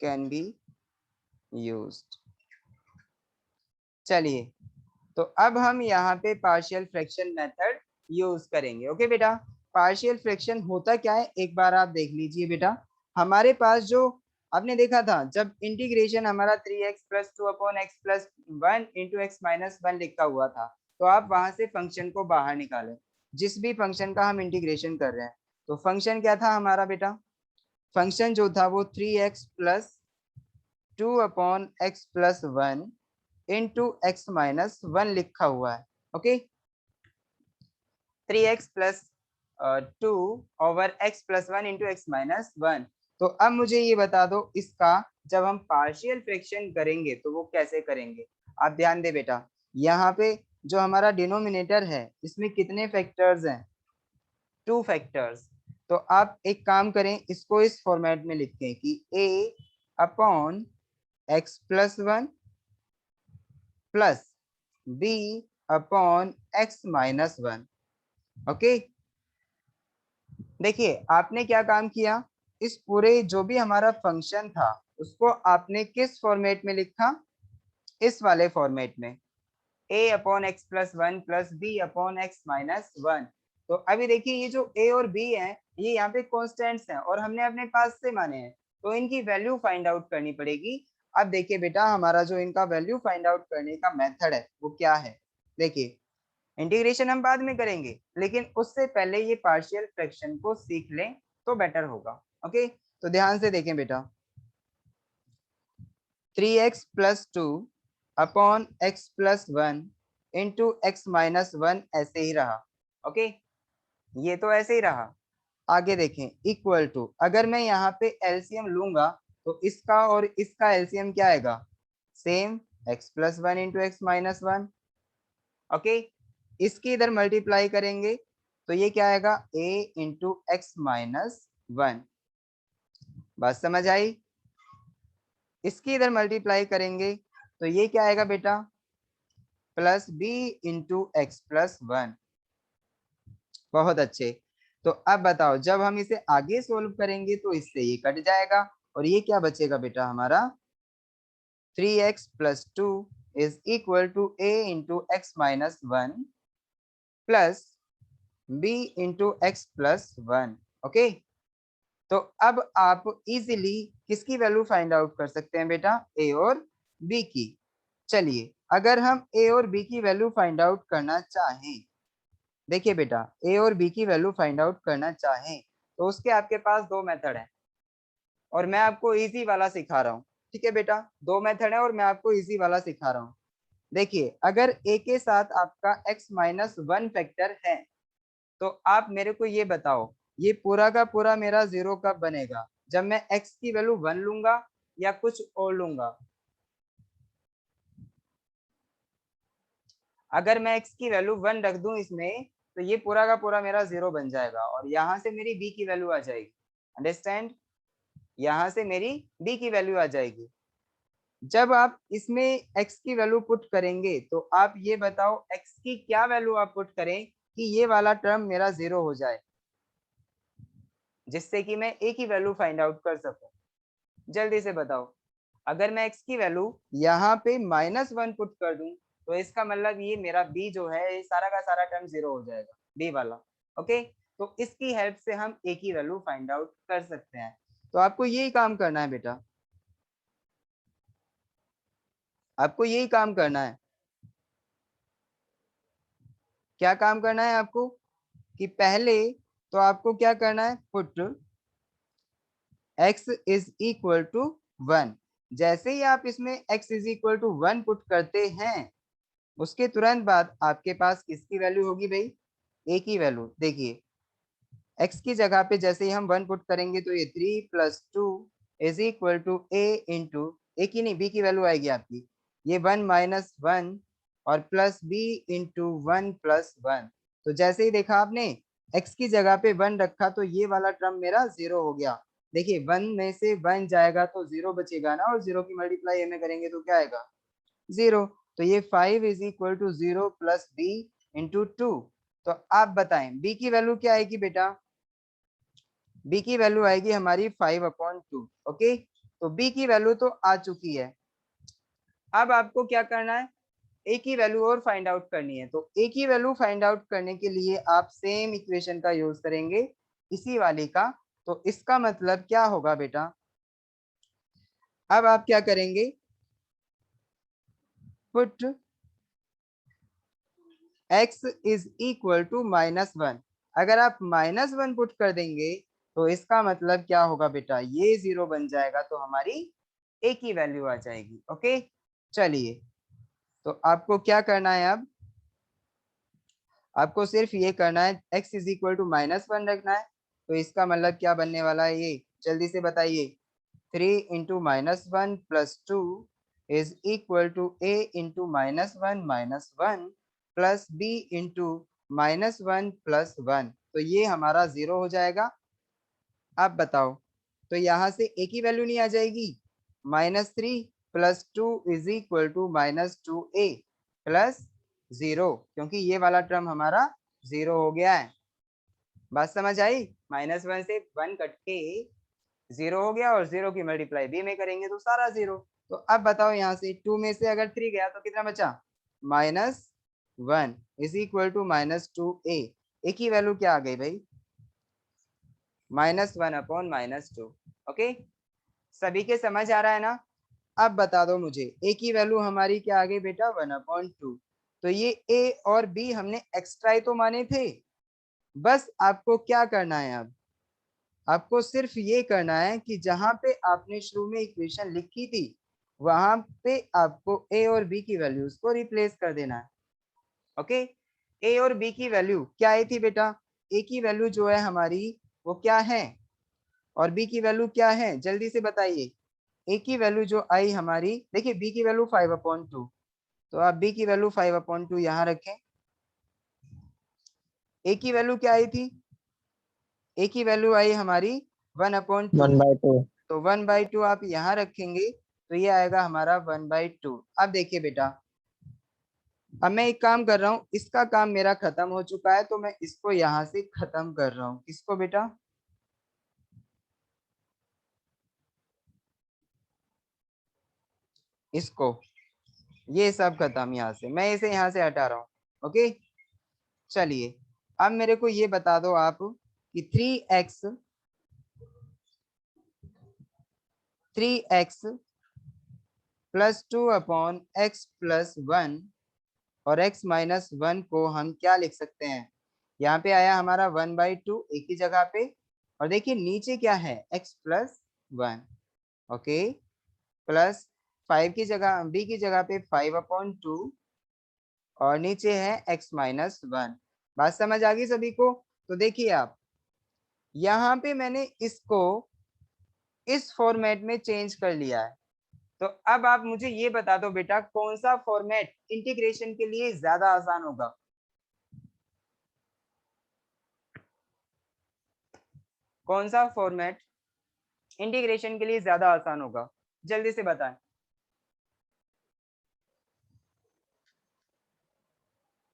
can be used. चलिए तो अब हम यहाँ पे पार्शियल फ्रैक्शन मेथड यूज करेंगे। ओके बेटा, पार्शियल फ्रैक्शन होता क्या है एक बार आप देख लीजिए बेटा। हमारे पास जो आपने देखा था जब इंटीग्रेशन हमारा 3x plus 2 upon x plus 1 into x minus 1 लिखा हुआ था, तो आप वहां से फंक्शन को बाहर निकालें, जिस भी फंक्शन का हम इंटीग्रेशन कर रहे हैं। तो फंक्शन क्या था हमारा बेटा, फंक्शन जो था वो 3x plus 2 upon x plus 1 into x minus 1 लिखा हुआ है। Okay, 3x plus 2 over x plus 1 into x minus 1। तो अब मुझे ये बता दो इसका जब हम पार्शियल फ्रैक्शन करेंगे तो वो कैसे करेंगे। आप ध्यान दे बेटा, यहाँ पे जो हमारा डिनोमिनेटर है इसमें कितने फैक्टर्स हैं, 2 फैक्टर्स। तो आप एक काम करें, इसको इस फॉर्मेट में लिखें कि a upon x plus 1 plus b upon x minus 1। Okay, देखिए आपने क्या काम किया, इस पूरे जो भी हमारा फंक्शन था उसको आपने किस फॉर्मेट में लिखा, इस वाले फॉर्मेट में, a upon x plus 1 plus b upon x minus 1। तो अभी देखिए ये जो a और b है ये यहाँ पे कॉन्स्टेंट्स हैं और हमने अपने पास से माने हैं, तो इनकी वैल्यू फाइंड आउट करनी पड़ेगी। अब देखिए बेटा हमारा जो इनका वैल्यू फाइंड आउट करने का मेथड है वो क्या है। देखिए इंटीग्रेशन हम बाद में करेंगे, लेकिन उससे पहले ये पार्शियल फ्रैक्शन को सीख लें तो बेटर होगा। ओके, तो ध्यान से देखें बेटा, 3x plus 2 upon x plus 1 into x minus 1 ऐसे ही रहा। ओके, ये तो ऐसे ही रहा। आगे देखें, इक्वल टू, अगर मैं यहाँ पे एलसीएम लूंगा तो इसका और इसका एलसीएम क्या आएगा, same x plus 1 into x minus 1। Okay, इसकी इधर मल्टीप्लाई करेंगे तो ये क्या आएगा, a इंटू एक्स माइनस 1। बात समझ आई। इसकी इधर मल्टीप्लाई करेंगे तो ये क्या आएगा बेटा, plus b into x plus 1। बहुत अच्छे। तो अब बताओ जब हम इसे आगे सोल्व करेंगे तो इससे ये कट जाएगा और ये क्या बचेगा बेटा हमारा, 3x plus 2 is equal to a into x minus 1 plus b into x plus 1। Okay, तो अब आप इजीली किसकी वैल्यू फाइंड आउट कर सकते हैं बेटा, a और b की। चलिए अगर हम a और b की वैल्यू फाइंड आउट करना चाहें, देखिए बेटा a और b की वैल्यू फाइंड आउट करना चाहें तो उसके आपके पास दो मेथड है और मैं आपको इजी वाला सिखा रहा हूँ। ठीक है बेटा, दो मेथड है और मैं आपको इजी वाला सिखा रहा हूँ। देखिए अगर a के साथ आपका x माइनस 1 फैक्टर है तो आप मेरे को ये बताओ ये पूरा का पूरा मेरा जीरो कब बनेगा, जब मैं x की वैल्यू 1 लूंगा या कुछ और लूंगा। अगर मैं x की वैल्यू 1 रख दूं इसमें तो ये पूरा का पूरा मेरा जीरो बन जाएगा और यहाँ से मेरी b की वैल्यू आ जाएगी। अंडरस्टैंड, यहाँ से मेरी b की वैल्यू आ जाएगी। जब आप इसमें x की वैल्यू पुट करेंगे तो आप ये बताओ x की क्या वैल्यू आप पुट करें कि ये वाला टर्म मेरा जीरो हो जाए, जिससे कि मैं a की वैल्यू फाइंड आउट कर सकूं। जल्दी से बताओ, अगर मैं x की वैल्यू यहाँ पे -1 पुट कर दूं तो इसका मतलब ये मेरा b जो है ये सारा का सारा टर्म जीरो हो जाएगा, b वाला। ओके, तो इसकी हेल्प से हम a की वैल्यू फाइंड आउट कर सकते हैं। तो आपको यही काम करना है बेटा, आपको यही काम करना है। क्या काम करना है आपको कि पहले तो आपको क्या करना है, put x is equal to 1। जैसे ही आप इसमें x is equal to 1 put करते हैं उसके तुरंत बाद आपके पास किसकी वैल्यू होगी भाई, a की वैल्यू। देखिए x की जगह पे जैसे ही हम 1 पुट करेंगे तो ये 3 plus 2 is equal to a into, a की नहीं b की वैल्यू आएगी आपकी, ये 1 माइनस 1 और प्लस b इंटू 1 प्लस 1। तो जैसे ही देखा आपने x की जगह पे 1 रखा तो ये वाला टर्म मेरा जीरो हो गया देखिए 1 में से 1 जाएगा तो 0 बचेगा ना, और 0 की मल्टीप्लाई ए में करेंगे तो क्या आएगा 0। तो ये 5 is equal to 0 plus b into 2। तो आप बताएं बी की वैल्यू क्या आएगी बेटा, बी की वैल्यू आएगी हमारी 5/2। ओके, तो बी की वैल्यू तो आ चुकी है। अब आपको क्या करना है, ए की वैल्यू और फाइंड आउट करनी है। तो ए की वैल्यू फाइंड आउट करने के लिए आप सेम इक्वेशन का यूज करेंगे, इसी वाली का। तो इसका मतलब क्या होगा बेटा, अब आप क्या करेंगे, put x is equal to -1। अगर आप -1 पुट कर देंगे तो इसका मतलब क्या होगा बेटा, ये 0 बन जाएगा, तो हमारी a की वैल्यू आ जाएगी। ओके, चलिए, तो आपको क्या करना है, अब आपको सिर्फ ये करना है x इज इक्वल टू -1 रखना है। तो इसका मतलब क्या बनने वाला है, ये जल्दी से बताइए। 3 into -1 plus 2 is equal to a into -1 plus b into -1 plus 1। तो ये हमारा 0 हो जाएगा। अब बताओ, तो यहाँ से a की वैल्यू नहीं आ जाएगी, -3 plus 2 is equal to -2a plus 0, क्योंकि ये वाला टर्म हमारा 0 हो गया है। बात समझ आई, -1 से 1 कट के 0 हो गया, और 0 की मल्टीप्लाई b में करेंगे तो सारा 0। तो अब बताओ, यहाँ से 2 में से अगर 3 गया तो कितना बचा, -1 is equal to -2a। a की वैल्यू क्या आ गई भाई, -1/-2। ओके, सभी के समझ आ रहा है ना। अब बता दो मुझे, a की वैल्यू हमारी क्या आ गई बेटा, 1/2। तो ये a और b हमने एक्स्ट्रा ही तो माने थे। बस आपको क्या करना है, अब आपको सिर्फ ये करना है कि जहां पे आपने शुरू में इक्वेशन लिखी थी वहां पे आपको a और b की वैल्यूज को रिप्लेस कर देना है। ओके, a और b की वैल्यू क्या आई थी बेटा, a की वैल्यू जो है हमारी वो क्या है, और b की वैल्यू क्या है, जल्दी से बताइए। a की वैल्यू जो आई हमारी, देखिए b की वैल्यू 5/2, तो आप b की वैल्यू 5/2 यहाँ रखें। a की वैल्यू क्या आई थी, a की वैल्यू आई हमारी 1/2, 1/2। तो 1/2 आप यहाँ रखेंगे तो ये आएगा हमारा 1/2। अब देखिए बेटा, अब मैं एक काम कर रहा हूँ, इसका काम मेरा खत्म हो चुका है, तो मैं इसको यहाँ से खत्म कर रहा हूँ। किसको बेटा, इसको, ये सब खत्म, यहाँ से मैं इसे यहाँ से हटा रहा हूँ। ओके, चलिए, अब मेरे को ये बता दो आप कि 3x प्लस 2/x प्लस 1 और x माइनस 1 को हम क्या लिख सकते हैं। यहाँ पे आया हमारा 1/2 एक ही जगह पे, और देखिए नीचे क्या है, x प्लस 1। ओके, प्लस 5 की जगह, b की जगह पे 5/2, और नीचे है x माइनस 1। बात समझ आ गई सभी को। तो देखिए आप, यहाँ पे मैंने इसको इस फॉर्मेट में चेंज कर लिया है। तो अब आप मुझे ये बता दो बेटा, कौन सा फॉर्मेट इंटीग्रेशन के लिए ज्यादा आसान होगा, कौन सा फॉर्मेट इंटीग्रेशन के लिए ज्यादा आसान होगा, जल्दी से बताएं।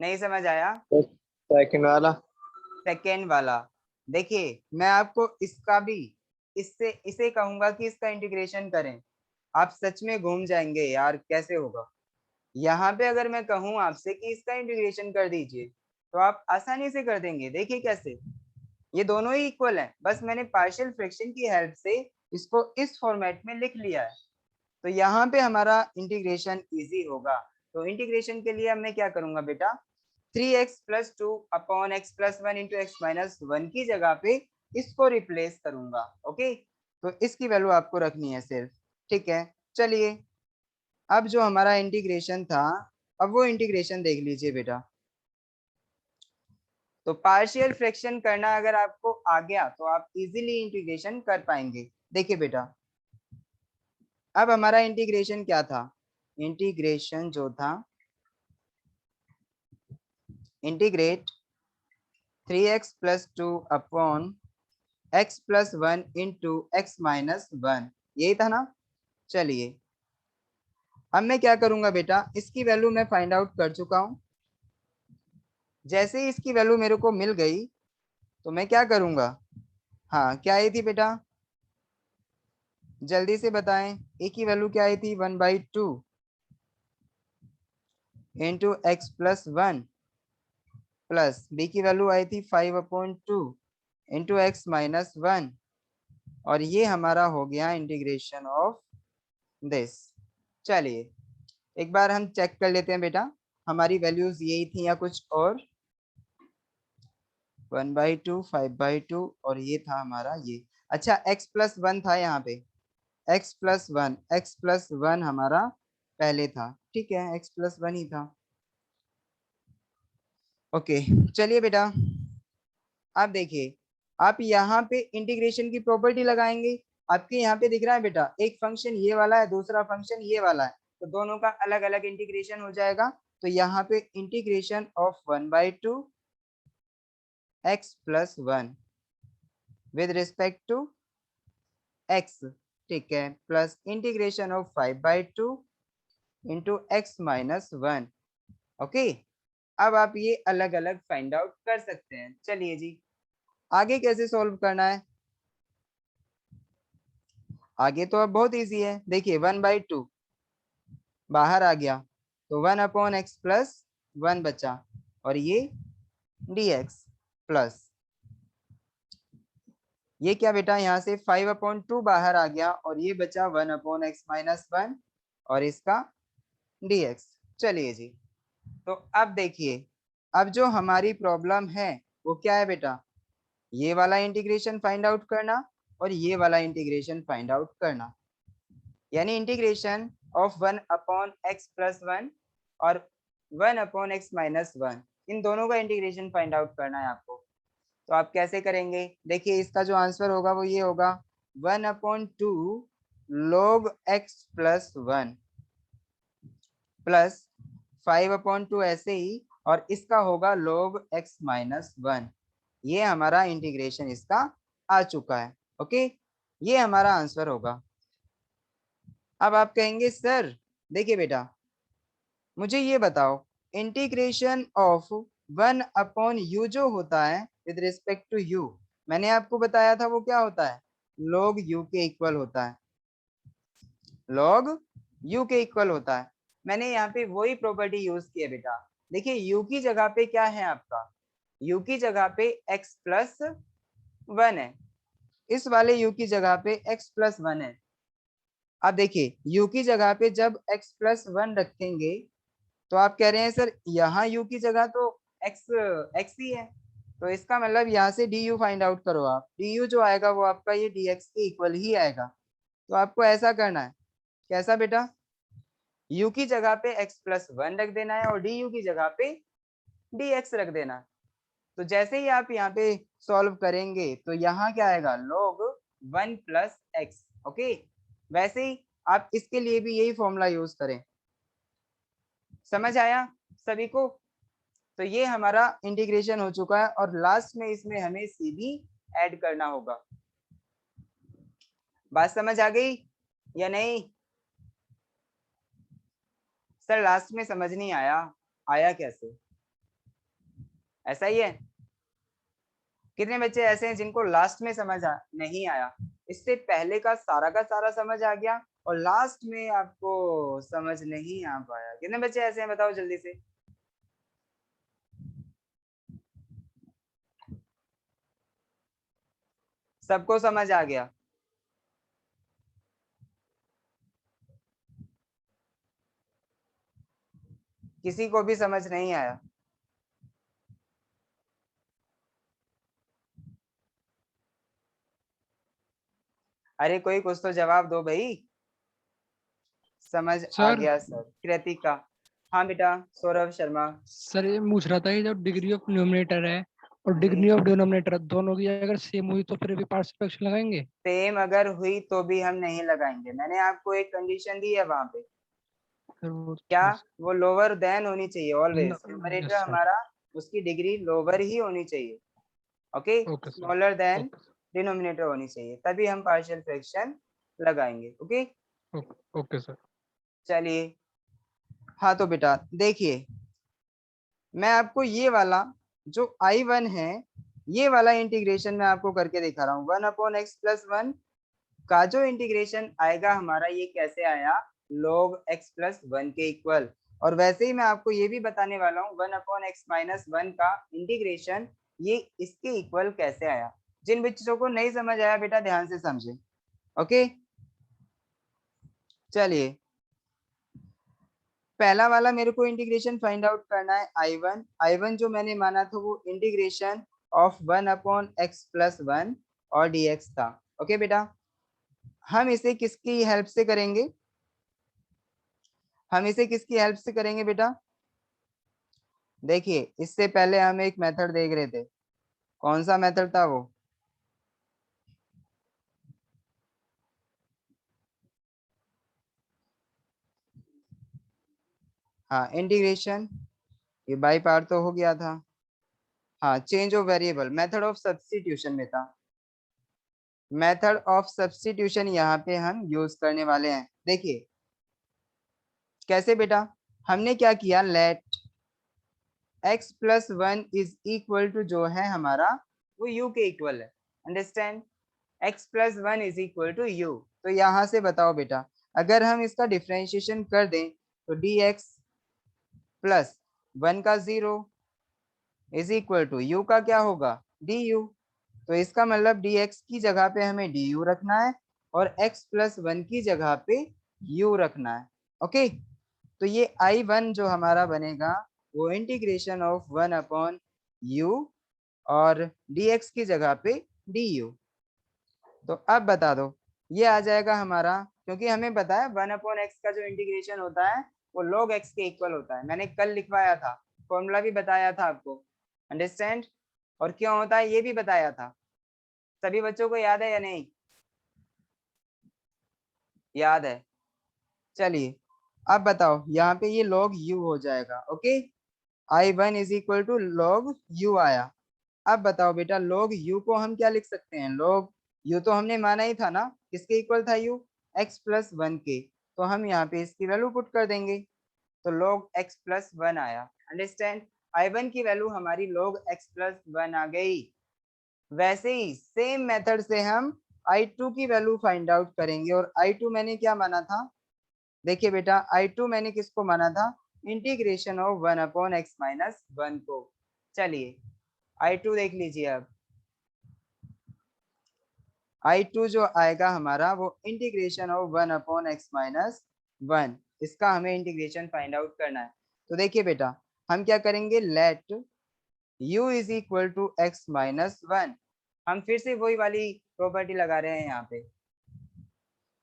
नहीं समझ आया, सेकंड वाला। सेकेंड वाला। देखिए मैं आपको इसका भी, इससे इसे कहूंगा कि इसका इंटीग्रेशन करें, आप सच में घूम जाएंगे यार, कैसे होगा। यहाँ पे अगर मैं कहूँ आपसे कि इसका इंटीग्रेशन कर दीजिए तो आप आसानी से कर देंगे। देखिए कैसे, ये दोनों ही इक्वल है, बस मैंने पार्शियल फ्रैक्शन की हेल्प से इसको इस फॉर्मेट में लिख लिया है। तो यहाँ पे हमारा इंटीग्रेशन इजी होगा। तो इंटीग्रेशन के लिए अब मैं क्या करूंगा बेटा, 3x plus 2/x plus 1 into x minus 1 की जगह पे इसको रिप्लेस करूंगा। ओके, तो इसकी वैल्यू आपको रखनी है सिर्फ। ठीक है, चलिए, अब जो हमारा इंटीग्रेशन था, अब वो इंटीग्रेशन देख लीजिए बेटा। तो पार्शियल फ्रैक्शन करना अगर आपको आ गया तो आप इजीली इंटीग्रेशन कर पाएंगे। देखिए बेटा, अब हमारा इंटीग्रेशन क्या था, इंटीग्रेशन जो था, integrate 3x plus 2 x plus 1 into x minus 1, यही था ना। चलिए अब मैं क्या करूंगा बेटा, इसकी वैल्यू मैं फाइंड आउट कर चुका हूं। जैसे ही इसकी वैल्यू मेरे को मिल गई तो मैं क्या करूंगा, हाँ क्या आई थी बेटा, जल्दी से बताएं, ए की वैल्यू क्या आई थी, 1/2 into x plus 1 plus b की वैल्यू आई थी 5/2 इंटू एक्स माइनस 1, और ये हमारा हो गया इंटीग्रेशन ऑफ दिस। चलिए एक बार हम चेक कर लेते हैं बेटा, हमारी वैल्यूज यही थी या कुछ और, 1/2 5/2 और ये था हमारा ये। अच्छा x प्लस 1 था यहाँ पे, x प्लस 1 हमारा पहले था, ठीक है x प्लस 1 ही था। ओके चलिए बेटा, आप देखिए, आप यहाँ पे इंटीग्रेशन की प्रॉपर्टी लगाएंगे। आपके यहाँ पे दिख रहा है बेटा, एक फंक्शन ये वाला है, दूसरा फंक्शन ये वाला है, तो दोनों का अलग अलग इंटीग्रेशन हो जाएगा। तो यहाँ पे integration of 1/2 x plus 1 with respect to x, ठीक है, plus integration of 5/2 into x minus 1। Okay अब आप ये अलग अलग फाइंड आउट कर सकते हैं। चलिए जी आगे कैसे सॉल्व करना है, आगे तो अब बहुत इजी है। देखिए 1/2 बाहर आ गया तो 1/x प्लस 1 बचा, और ये dx प्लस ये क्या बेटा, यहाँ से 5/2 बाहर आ गया और ये बचा 1/x माइनस 1 और इसका dx। चलिए जी तो अब देखिए, अब जो हमारी प्रॉब्लम है वो क्या है बेटा, ये वाला इंटीग्रेशन फाइंड आउट करना और ये वाला इंटीग्रेशन फाइंड आउट करना, यानी इंटीग्रेशन ऑफ 1/x प्लस 1 और 1/x माइनस 1, इन दोनों का इंटीग्रेशन फाइंड आउट करना है आपको। तो आप कैसे करेंगे, देखिए इसका जो आंसर होगा वो ये होगा 1/2 log x प्लस 1 प्लस 5/2 ऐसे ही, और इसका होगा log x माइनस 1। ये हमारा इंटीग्रेशन इसका आ चुका है। ओके ये हमारा आंसर होगा। अब आप कहेंगे सर देखिए बेटा, मुझे ये बताओ इंटीग्रेशन ऑफ 1/u जो होता है विद रिस्पेक्ट टू u, मैंने आपको बताया था वो क्या होता है, log u के इक्वल होता है, log u के इक्वल होता है। मैंने यहाँ पे वही प्रॉपर्टी यूज की है बेटा। देखिए u की जगह पे क्या है आपका, u की जगह पे x प्लस 1 है, इस वाले u की जगह पे x प्लस 1 है। अब देखिए u की जगह पे जब x प्लस 1 रखेंगे तो आप कह रहे हैं सर यहाँ u की जगह तो x ही है, तो इसका मतलब यहाँ से du फाइंड आउट करो आप, du जो आएगा वो आपका ये dx के इक्वल ही आएगा। तो आपको ऐसा करना है, कैसा बेटा, u की जगह पे x प्लस 1 रख देना है और du की जगह पे dx रख देना है। तो जैसे ही आप यहाँ पे सॉल्व करेंगे तो यहाँ क्या आएगा, log 1 प्लस एक्स। ओके वैसे ही आप इसके लिए भी यही फॉर्मूला यूज करें। समझ आया सभी को, तो ये हमारा इंटीग्रेशन हो चुका है और लास्ट में इसमें हमें सी भी ऐड करना होगा। बात समझ आ गई या नहीं सर, लास्ट में समझ नहीं आया, आया कैसे, ऐसा ही है। कितने बच्चे ऐसे हैं जिनको लास्ट में समझ नहीं आया, इससे पहले का सारा समझ आ गया और लास्ट में आपको समझ नहीं आ पाया, कितने बच्चे ऐसे हैं बताओ जल्दी से। सबको समझ आ गया, किसी को भी समझ नहीं आया, अरे कोई कुछ तो जवाब दो भाई। समझ आ सर गया सर, कृतिका, हाँ बेटा, सौरभ शर्मा, सर ये पूछ रहा था कि जब डिग्री ऑफ न्यूमरेटर है और जी डिग्री ऑफ डिनोमिनेटर दोनों की अगर सेम हुई तो फिर भी पार्शियल फ्रैक्शन लगाएंगे। सेम अगर हुई तो भी हम नहीं लगाएंगे, मैंने आपको एक कंडीशन दी है वहां पे, फिर वो क्या, वो लोअर देन होनी चाहिए ऑलवेज, न्यूमरेटर यस सर। हमारा उसकी डिग्री लोअर ही होनी चाहिए। Okay okay sir. Smaller than okay denominator होनी चाहिए, तभी हम पार्शियल फ्रैक्शन लगाएंगे। Okay okay sir. चलिए, हाँ तो बेटा देखिए, मैं आपको ये वाला जो I1 है, ये वाला इंटीग्रेशन मैं आपको करके दिखा रहा हूँ। 1/x+1 का जो इंटीग्रेशन आएगा हमारा, ये कैसे आया, log x+1 के इक्वल। और वैसे ही मैं आपको ये भी बताने वाला हूँ 1/x-1 का इंटीग्रेशन ये इसके इक्वल कैसे आया। जिन बच्चों को नहीं समझ आया बेटा ध्यान से समझे। ओके चलिए, पहला वाला मेरे को इंटीग्रेशन फाइंड आउट करना है I1 जो मैंने माना था वो इंटीग्रेशन ऑफ 1/x+1 और dx था। ओके बेटा, हम इसे किसकी हेल्प से करेंगे, हम इसे किसकी हेल्प से करेंगे बेटा। देखिए, इससे पहले हम एक मेथड देख रहे थे, कौन सा मेथड था वो, हाँ इंटीग्रेशन, ये बाई पार्ट तो हो गया था। हाँ, change of variable, method of substitution में था। मेथड ऑफ सब्स्टिट्यूशन यहाँ पे हम यूज करने वाले हैं। देखिए कैसे बेटा, हमने क्या किया, late x+1 is equal to जो है हमारा वो u के इक्वल है। Understand, x+1 is equal to u। तो यहाँ से बताओ बेटा, अगर हम इसका डिफरेंशिएशन कर दें तो dx+1 का 0 इज इक्वल टू u का क्या होगा, du। तो इसका मतलब dx की जगह पे हमें du रखना है और x+1 की जगह पे u रखना है। ओके, तो ये I1 जो हमारा बनेगा वो इंटीग्रेशन ऑफ 1/u और dx की जगह पे du। तो अब बता दो, ये आ जाएगा हमारा, क्योंकि हमें पता है 1/x का जो इंटीग्रेशन होता है वो log x के इक्वल होता है। मैंने कल लिखवाया था, फॉर्मूला भी बताया था आपको। अंडरस्टैंड, और क्यों होता है ये भी बताया था। सभी बच्चों को याद है या नहीं, याद है। चलिए अब बताओ, यहाँ पे ये log u हो जाएगा। Okay, I1 is equal to log u आया। अब बताओ बेटा, log u को हम क्या लिख सकते हैं, log u तो हमने माना ही था ना, किसके इक्वल था u, x+1 के। तो हम यहाँ पे इसकी वैल्यू पुट कर देंगे, तो log x+1 आया। अंडरस्टैंड, I1 की वैल्यू हमारी log x+1 आ गई। वैसे ही सेम मेथड से हम I2 की वैल्यू फाइंड आउट करेंगे। और I2 मैंने क्या माना था, देखिए बेटा I2 मैंने किसको माना था, इंटीग्रेशन ऑफ 1/x-1 को। चलिए I2 देख लीजिए। अब I2 जो आएगा हमारा वो इंटीग्रेशन ऑफ 1/x-1, इसका हमें इंटीग्रेशन फाइंड आउट करना है। तो देखिए बेटा, हम क्या करेंगे, let u is equal to x-1। हम फिर से वही वाली प्रॉपर्टी लगा रहे हैं यहाँ पे।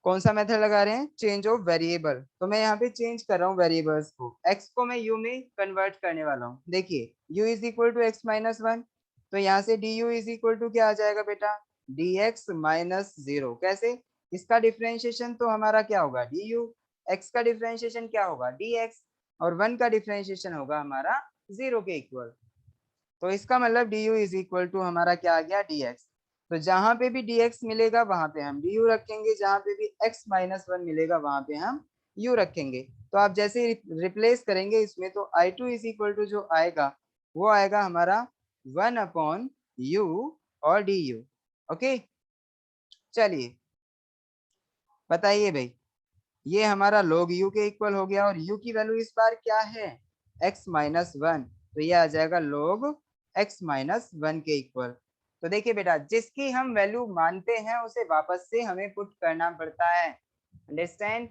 कौन सा मेथड लगा रहे हैं, चेंज ऑफ वेरिएबल। तो मैं यहाँ पे चेंज कर रहा हूँ वेरिएबल्स को, x को मैं u में कन्वर्ट करने वाला हूँ। देखिए u is equal to x-1, तो यहाँ से du इज इक्वल टू क्या आ जाएगा बेटा, dx-0। कैसे, इसका डिफरेंशिएशन तो हमारा क्या होगा du, x का डिफरेंशिएशन क्या होगा dx, और 1 का डिफरेंशिएशन होगा हमारा 0 के इक्वल। तो इसका मतलब du इज इक्वल टू हमारा क्या आ गया, dx। तो जहां पे भी dx मिलेगा वहां पे हम du रखेंगे, जहां पे भी x-1 मिलेगा वहां पे हम u रखेंगे। तो आप जैसे रिप्लेस करेंगे इसमें, तो I2 इज इक्वल टू जो आएगा वो आएगा हमारा 1/u और du। ओके चलिए बताइए भाई, ये हमारा log u के इक्वल हो गया, और u की वैल्यू इस बार क्या है, x-1। तो ये आ जाएगा log x-1 के इक्वल। तो देखिए बेटा, जिसकी हम वैल्यू मानते हैं उसे वापस से हमें पुट करना पड़ता है। अंडरस्टैंड,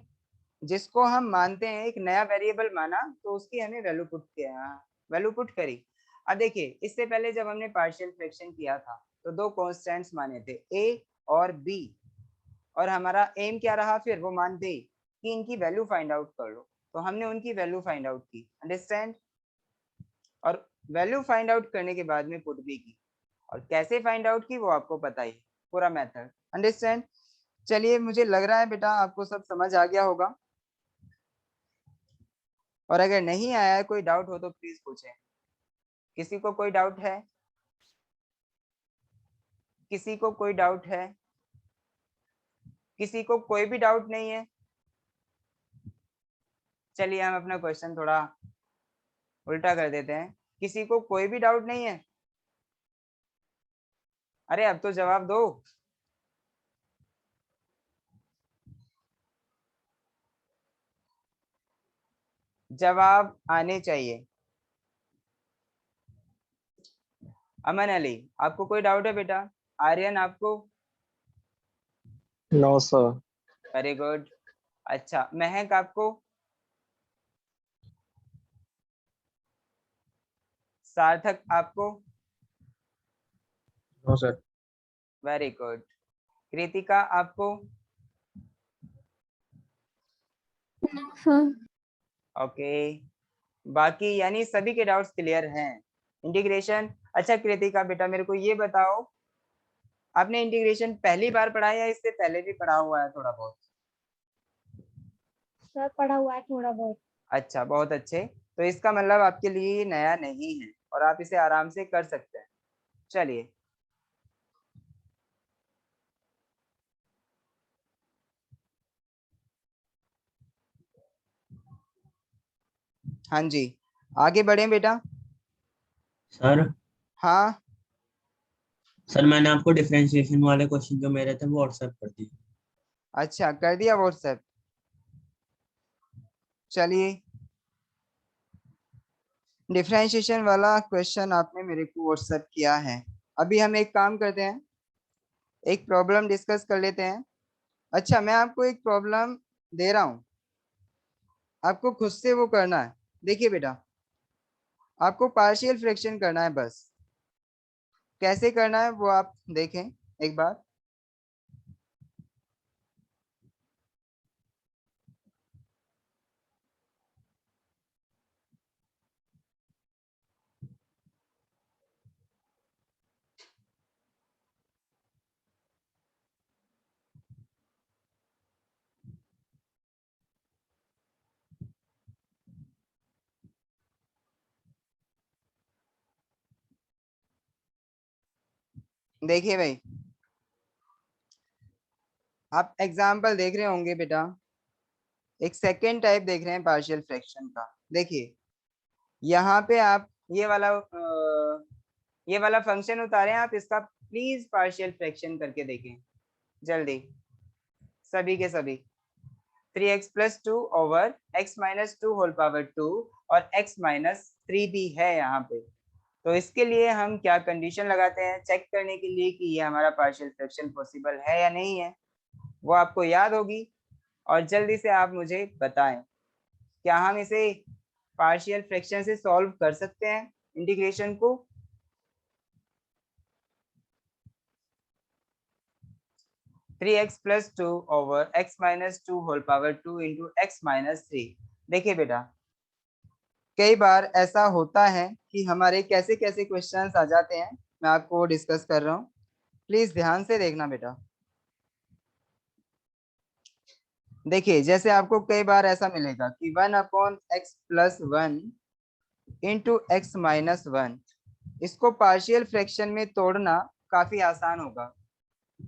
जिसको हम मानते हैं, एक नया वेरिएबल माना तो उसकी हमें वैल्यू पुट किया, वैल्यू पुट करी। अब देखिए, इससे पहले जब हमने पार्शियल फ्रैक्शन किया था तो दो कांस्टेंट्स माने थे, a और b, और हमारा एम क्या रहा, फिर वो मानते कि इनकी वैल्यू फाइंड आउट कर लो। तो हमने उनकी वैल्यू फाइंड आउट की। अंडरस्टैंड, और वैल्यू फाइंड आउट करने के बाद में पुट भी की। और कैसे फाइंड आउट की वो आपको पता ही, पूरा मेथड। अंडरस्टैंड, चलिए मुझे लग रहा है बेटा आपको सब समझ आ गया होगा, और अगर नहीं आया है, कोई डाउट हो तो प्लीज पूछें। किसी को कोई डाउट है, किसी को कोई डाउट है? किसी को कोई भी डाउट नहीं है? चलिए हम अपना क्वेश्चन थोड़ा उल्टा कर देते हैं। किसी को कोई भी डाउट नहीं है? अरे अब तो जवाब दो। जवाब आने चाहिए। अमन अली, आपको कोई डाउट है बेटा? आर्यन, आपको? No sir. Very good. अच्छा, महक, आपको? सार्थक, आपको? No sir. Very good. Kritika, आपको? ओके, बाकी यानी सभी के डाउट्स क्लियर हैं। इंटीग्रेशन, अच्छा कृतिका बेटा मेरे को ये बताओ, आपने इंटीग्रेशन पहली बार पढ़ा है या इससे पहले भी पढ़ा हुआ है थोड़ा बहुत? सर पढ़ा हुआ है थोड़ा बहुत। अच्छा, बहुत अच्छे। तो इसका मतलब आपके लिए ये नया नहीं है और आप इसे आराम से कर सकते हैं। चलिए, हाँ जी, आगे बढ़े बेटा। सर हाँ, सर मैंने आपको डिफरेंशिएशन वाले क्वेश्चन जो मेरे थे वो व्हाट्सएप कर दिए। अच्छा कर दिया व्हाट्सएप। चलिए, डिफरेंशिएशन वाला क्वेश्चन आपने मेरे को व्हाट्सएप किया है। अभी हम एक काम करते हैं, एक प्रॉब्लम डिस्कस कर लेते हैं। अच्छा, मैं आपको एक प्रॉब्लम दे रहा हूँ, आपको खुद से वो करना है। देखिए बेटा, आपको पार्शियल फ्रैक्शन करना है बस। कैसे करना है वो आप देखें एक बार। देखिए भाई, आप एग्जाम्पल देख रहे होंगे बेटा, एक सेकेंड टाइप देख रहे हैं पार्शियल फ्रैक्शन का। देखिए यहाँ पे आप ये वाला फंक्शन उतारें, आप इसका प्लीज पार्शियल फ्रैक्शन करके देखें जल्दी, सभी के सभी। 3x+2 over x-2 whole power 2 और x-3 भी है यहाँ पे। तो इसके लिए हम क्या कंडीशन लगाते हैं चेक करने के लिए कि ये हमारा पार्शियल फ्रैक्शन पॉसिबल है या नहीं है, वो आपको याद होगी। और जल्दी से आप मुझे बताएं, क्या हम इसे पार्शियल फ्रैक्शन से सॉल्व कर सकते हैं इंटीग्रेशन को? Three x plus two over x-2 whole power 2 into x-3। देखिए बेटा, कई बार ऐसा होता है कि हमारे कैसे कैसे क्वेश्चंस आ जाते हैं, मैं आपको डिस्कस कर रहा हूँ, प्लीज ध्यान से देखना बेटा। देखिए जैसे आपको कई बार ऐसा मिलेगा कि 1/x+1 इंटू x-1, इसको पार्शियल फ्रैक्शन में तोड़ना काफी आसान होगा,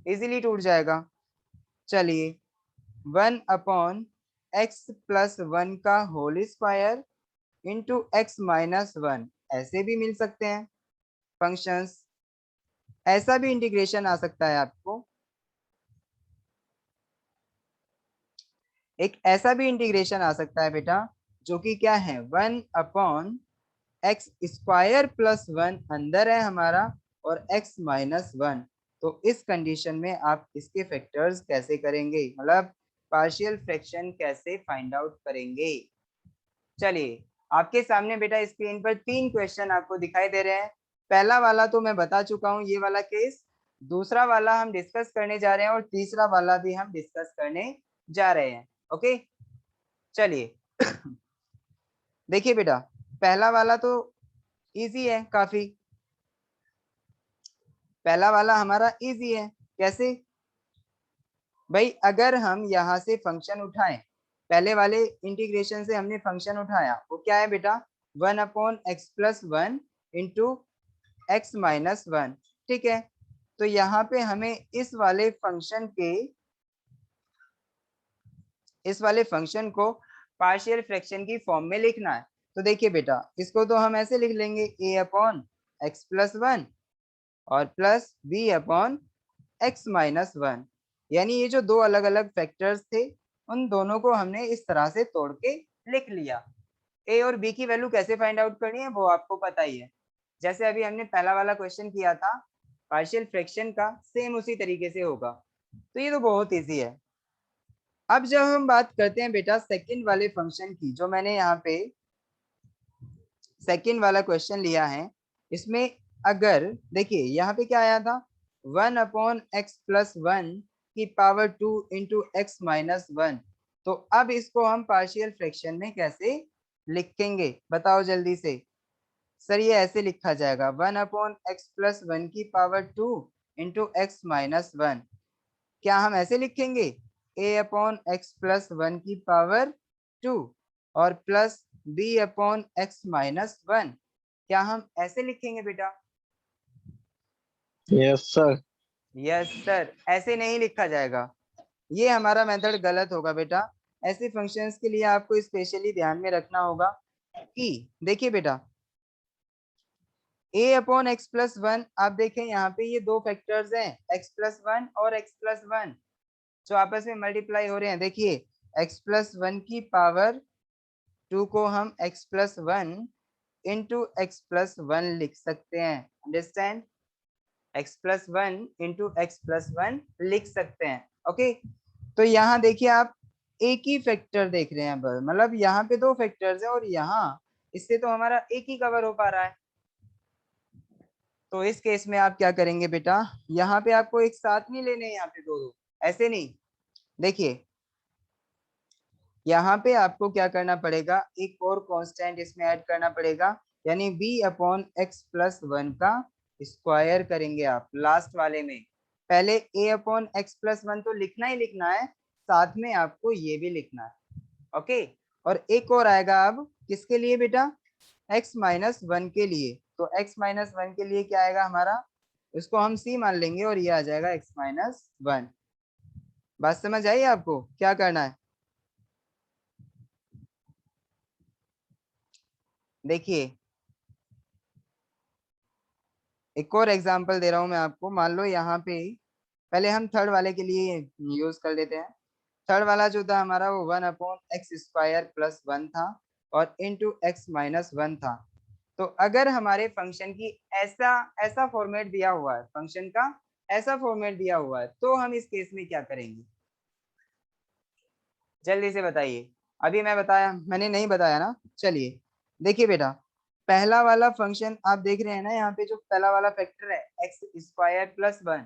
इजीली टूट जाएगा। चलिए, 1/x+1 का होल स्क्वायर इंटू x-1, ऐसे भी मिल सकते हैं फंक्शंस। ऐसा भी इंटीग्रेशन आ सकता है आपको, एक ऐसा भी इंटीग्रेशन आ सकता है बेटा जो कि क्या है 1/x² + 1 अंदर है हमारा और x-1। तो इस कंडीशन में आप इसके फैक्टर्स कैसे करेंगे, मतलब पार्शियल फ्रैक्शन कैसे फाइंड आउट करेंगे? चलिए, आपके सामने बेटा स्क्रीन पर 3 क्वेश्चन आपको दिखाई दे रहे हैं। पहला वाला तो मैं बता चुका हूँ, ये वाला केस। दूसरा वाला हम डिस्कस करने जा रहे हैं और तीसरा वाला भी हम डिस्कस करने जा रहे हैं। ओके, चलिए देखिए बेटा, पहला वाला तो इजी है काफी, पहला वाला हमारा इजी है। कैसे भाई, अगर हम यहाँ से फंक्शन उठाएं, पहले वाले इंटीग्रेशन से हमने फंक्शन उठाया, वो क्या है बेटा 1/x+1 इंटू x-1, ठीक है। तो यहाँ पे हमें इस वाले फंक्शन को पार्शियल फ्रैक्शन की फॉर्म में लिखना है। तो देखिए बेटा, इसको तो हम ऐसे लिख लेंगे a अपॉन एक्स प्लस 1 और plus b upon x minus 1, यानी ये जो दो अलग अलग फैक्टर्स थे उन दोनों को हमने इस तरह से तोड़ के लिख लिया। a और b की वैल्यू कैसे फाइंड आउट करनी है वो आपको पता ही है, जैसे अभी हमने पहला वाला क्वेश्चन किया था पार्शियल फ्रैक्शन का, सेम उसी तरीके से होगा। तो ये तो बहुत इजी है। अब जब हम बात करते हैं बेटा सेकंड वाले फंक्शन की, जो मैंने यहाँ पे सेकंड वाला क्वेश्चन लिया है, इसमें अगर देखिए यहाँ पे क्या आया था 1 अपॉन एक्स प्लस 1 की पावर 2 इंटू एक्स माइनस 1। तो अब इसको हम पार्शियल फ्रैक्शन में कैसे लिखेंगे बताओ जल्दी से। सर ये ऐसे लिखा जाएगा 1 अपॉन एक्स प्लस 1 की पावर 2 इंटू एक्स माइनस 1। क्या हम ऐसे लिखेंगे a अपॉन एक्स प्लस 1 की पावर 2 और plus b upon x minus 1, क्या हम ऐसे लिखेंगे बेटा? Yes sir. यस सर, ऐसे नहीं लिखा जाएगा, ये हमारा मेथड गलत होगा बेटा। ऐसे फंक्शंस के लिए आपको स्पेशली ध्यान में रखना होगा कि देखिए बेटा a अपॉन एक्स प्लस 1, आप देखें यहाँ पे ये दो फैक्टर्स हैं x प्लस 1 और x प्लस 1 जो आपस में मल्टीप्लाई हो रहे हैं। देखिए x प्लस 1 की पावर 2 को हम x plus 1 into x plus 1 लिख सकते हैं, understand? x plus 1 into x plus 1 लिख सकते हैं। ओके, तो यहाँ देखिए आप एक ही फैक्टर देख रहे हैं, मतलब यहाँ पे दो फैक्टर्स हैं और यहाँ इससे तो हमारा एक ही कवर हो पा रहा है। तो इस केस में आप क्या करेंगे बेटा, यहाँ पे आपको एक साथ नहीं लेने, यहाँ पे दो दो ऐसे नहीं। देखिए यहाँ पे आपको क्या करना पड़ेगा, एक और कांस्टेंट इसमें ऐड करना पड़ेगा, यानी b अपॉन एक्स प्लस 1 का स्क्वायर करेंगे आप लास्ट वाले में। पहले a अपॉन एक्स प्लस 1 तो लिखना ही लिखना है, साथ में आपको ये भी लिखना है। ओके, और एक और आएगा अब किसके लिए बेटा, x माइनस 1 के लिए। तो x माइनस 1 के लिए क्या आएगा हमारा, इसको हम c मान लेंगे और ये आ जाएगा x माइनस 1। बात समझ आई आपको क्या करना है? देखिए एक और एग्जांपल दे रहा हूं मैं आपको। मान लो यहाँ पे पहले हम थर्ड वाले के लिए यूज कर लेते हैं। थर्ड वाला जो था हमारा वो 1 अपॉन एक्स स्क्वायर प्लस 1 था और इंटू एक्स माइनस 1 था। तो अगर हमारे फंक्शन की ऐसा ऐसा फॉर्मेट दिया हुआ है, फंक्शन का ऐसा फॉर्मेट दिया हुआ है, तो हम इस केस में क्या करेंगे जल्दी से बताइए। अभी मैंने नहीं बताया ना। चलिए देखिए बेटा, पहला वाला फंक्शन आप देख रहे हैं ना, यहाँ पे जो पहला वाला फैक्टर है एक्स स्क्वायर प्लस 1,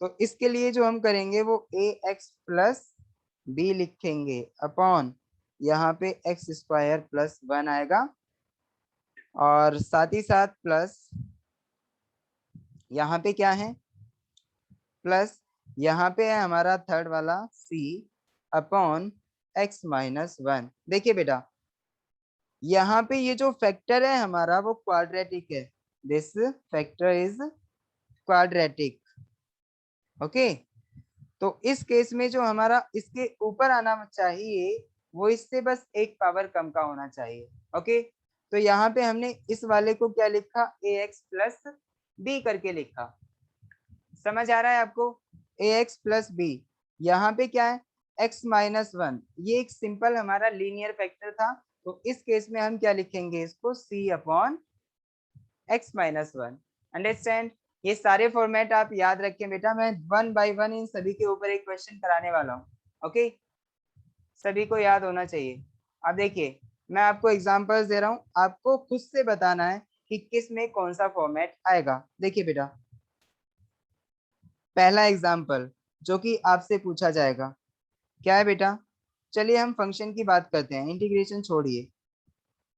तो इसके लिए जो हम करेंगे वो ए एक्स प्लस बी लिखेंगे अपॉन यहाँ पे एक्स स्क्वायर प्लस 1 आएगा और साथ ही साथ प्लस यहाँ पे क्या है, प्लस यहाँ पे है हमारा थर्ड वाला c अपॉन एक्स माइनस 1। देखिए बेटा यहाँ पे ये जो फैक्टर है हमारा वो क्वाड्रेटिक है, this factor is quadratic. Okay, तो इस केस में जो हमारा इसके ऊपर आना चाहिए वो इससे बस एक पावर कम का होना चाहिए। ओके, तो यहाँ पे हमने इस वाले को क्या लिखा, ए एक्स प्लस बी करके लिखा। समझ आ रहा है आपको, ए एक्स प्लस बी। यहाँ पे क्या है x माइनस 1, ये एक सिंपल हमारा लीनियर फैक्टर था, तो इस केस में हम क्या लिखेंगे इसको c upon x minus 1। Understand? ये सारे फॉर्मेट आप याद रखें बेटा, मैं 1 बाय 1 इन सभी के ऊपर एक क्वेश्चन कराने वाला हूँ। ओके, सभी को याद होना चाहिए। अब देखिए मैं आपको एग्जांपल्स दे रहा हूँ, आपको खुद से बताना है कि किस में कौन सा फॉर्मेट आएगा। देखिए बेटा पहला एग्जाम्पल जो कि आपसे पूछा जाएगा क्या है बेटा, चलिए हम फंक्शन की बात करते हैं, इंटीग्रेशन छोड़िए।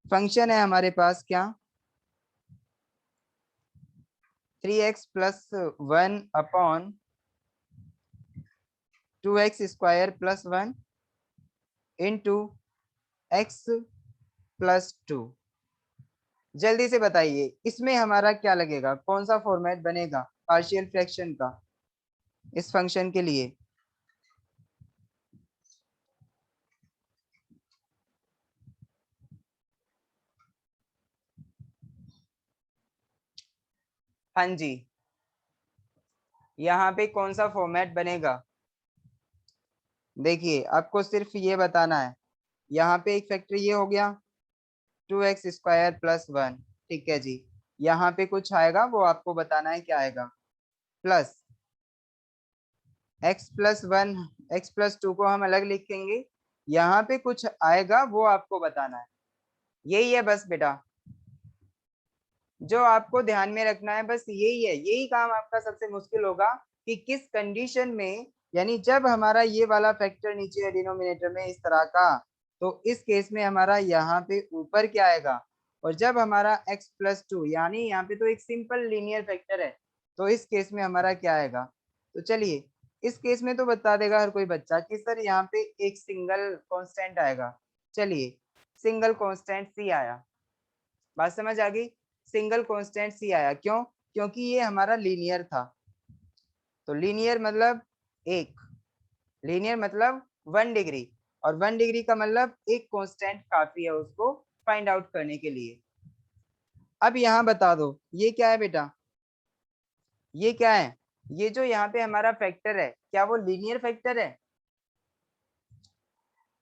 फंक्शन है हमारे पास क्या, 3x plus 1 upon 2x square plus 1 into x plus 2। जल्दी से बताइए इसमें हमारा क्या लगेगा, कौन सा फॉर्मेट बनेगा पार्शियल फ्रैक्शन का इस फंक्शन के लिए? हाँ जी, यहाँ पे कौन सा फॉर्मेट बनेगा? देखिए आपको सिर्फ ये बताना है, यहाँ पे एक फैक्टर ये हो गया 2x² + 1, ठीक है जी। यहाँ पे कुछ आएगा वो आपको बताना है क्या आएगा, प्लस x+1 x+2 को हम अलग लिखेंगे, यहाँ पे कुछ आएगा वो आपको बताना है। यही है बस बेटा, जो आपको ध्यान में रखना है बस यही है। यही काम आपका सबसे मुश्किल होगा कि किस कंडीशन में, यानी जब हमारा ये वाला फैक्टर नीचे है डिनोमिनेटर में इस तरह का, तो इस केस में हमारा यहाँ पे ऊपर क्या आएगा, और जब हमारा x+2 यानी यहाँ पे तो एक सिंपल लीनियर फैक्टर है, तो इस केस में हमारा क्या आएगा। तो चलिए इस केस में तो बता देगा हर कोई बच्चा कि सर यहाँ पे एक सिंगल कांस्टेंट आएगा। चलिए सिंगल कांस्टेंट सी आया, बात समझ आ गई? सिंगल कांस्टेंट सी आया, क्यों? क्योंकि ये हमारा लीनियर था। तो लीनियर मतलब एक, लीनियर मतलब 1 डिग्री, और 1 डिग्री का मतलब एक कांस्टेंट काफी है उसको फाइंड आउट करने के लिए। अब यहाँ बता दो ये क्या है बेटा, ये क्या है? ये जो यहाँ पे हमारा फैक्टर है, क्या वो लीनियर फैक्टर है?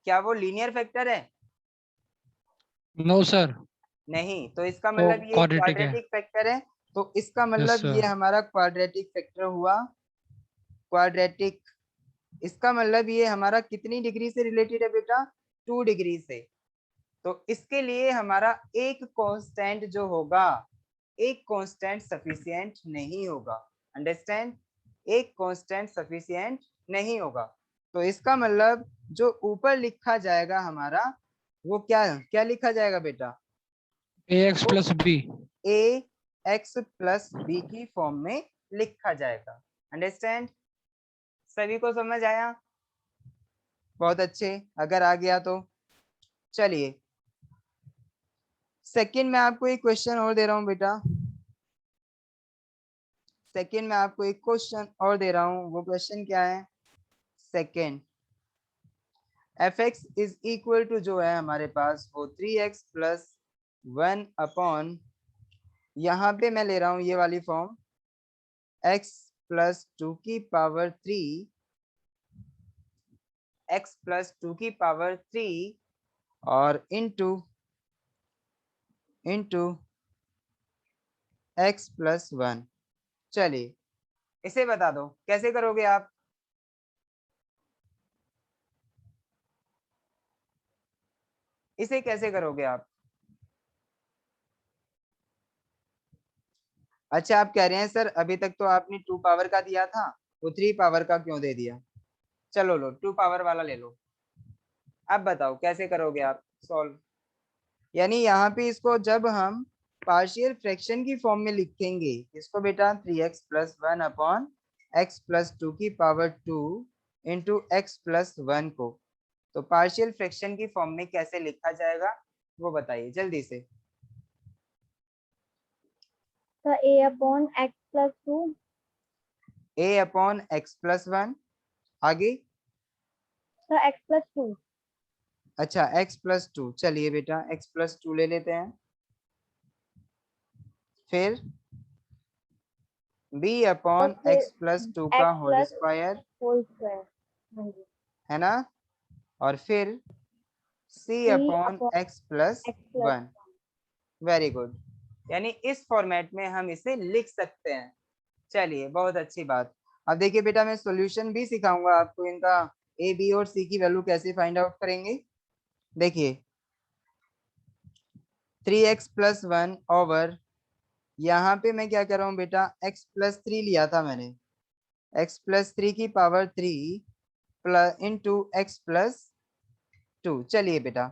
क्या वो लीनियर फैक्टर है? नो सर, नहीं, तो इसका वो मतलब ये क्वाड्रेटिक है। क्वाड्रेटिक फैक्टर है। तो इसका यस मतलब ये सर। हमारा क्वाड्रेटिक फैक्टर हुआ, क्वाड्रेटिक। इसका मतलब ये हमारा कितनी डिग्री से रिलेटेड है बेटा? 2 डिग्री से। तो इसके लिए हमारा एक कांस्टेंट जो होगा, एक कांस्टेंट सफिशिएंट नहीं होगा। अंडरस्टैंड? एक कांस्टेंट सफिशिएंट नहीं होगा। तो इसका मतलब जो ऊपर लिखा जाएगा हमारा, वो क्या क्या लिखा जाएगा बेटा? ax + b। ax+b की फॉर्म में लिखा जाएगा। अंडरस्टैंड? सभी को समझ आया? बहुत अच्छे, अगर आ गया तो चलिए सेकंड में आपको एक क्वेश्चन और दे रहा हूं बेटा। सेकंड में आपको एक क्वेश्चन और दे रहा हूं, वो क्वेश्चन क्या है? Second, fx is equal to जो है हमारे पास वो 3x + 1 यहाँ पे मैं ले रहा हूं ये वाली फॉर्म, x + 2 की पावर 3, x + 2 की पावर 3 और इंटू x + 1। चलिए इसे बता दो कैसे करोगे आप? इसे कैसे करोगे आप? अच्छा आप कह रहे हैं सर अभी तक तो आपने 2 पावर का दिया था, वो 3 पावर का क्यों दे दिया? चलो लो 2 पावर वाला ले लो। अब बताओ कैसे करोगे आप सॉल्व? यानी यहाँ पे इसको जब हम पार्शियल फ्रैक्शन की फॉर्म में लिखेंगे, इसको बेटा 3x + 1/x + 2 की पावर 2 इंटू x + 1 को, तो पार्शियल फ्रैक्शन की फॉर्म में कैसे लिखा जाएगा वो बताइए जल्दी से। तो a/x + 2। a/x + 1 आगे। तो x + 2। अच्छा x + 2, चलिए बेटा x + 2 ले लेते हैं। फिर b/x + 2 का x whole + square, whole square. हाँ जी। है ना? और फिर c/x + x + 1। वेरी गुड, यानी इस फॉर्मेट में हम इसे लिख सकते हैं। चलिए बहुत अच्छी बात। अब देखिए बेटा मैं सॉल्यूशन भी सिखाऊंगा आपको, इनका a b और c की वैल्यू कैसे फाइंड आउट करेंगे। देखिए 3x + 1 ओवर, यहाँ पे मैं क्या कर रहा हूँ बेटा, x + 3 लिया था मैंने, x + 3 की पावर 3 प्लस इंटू x + 2। चलिए बेटा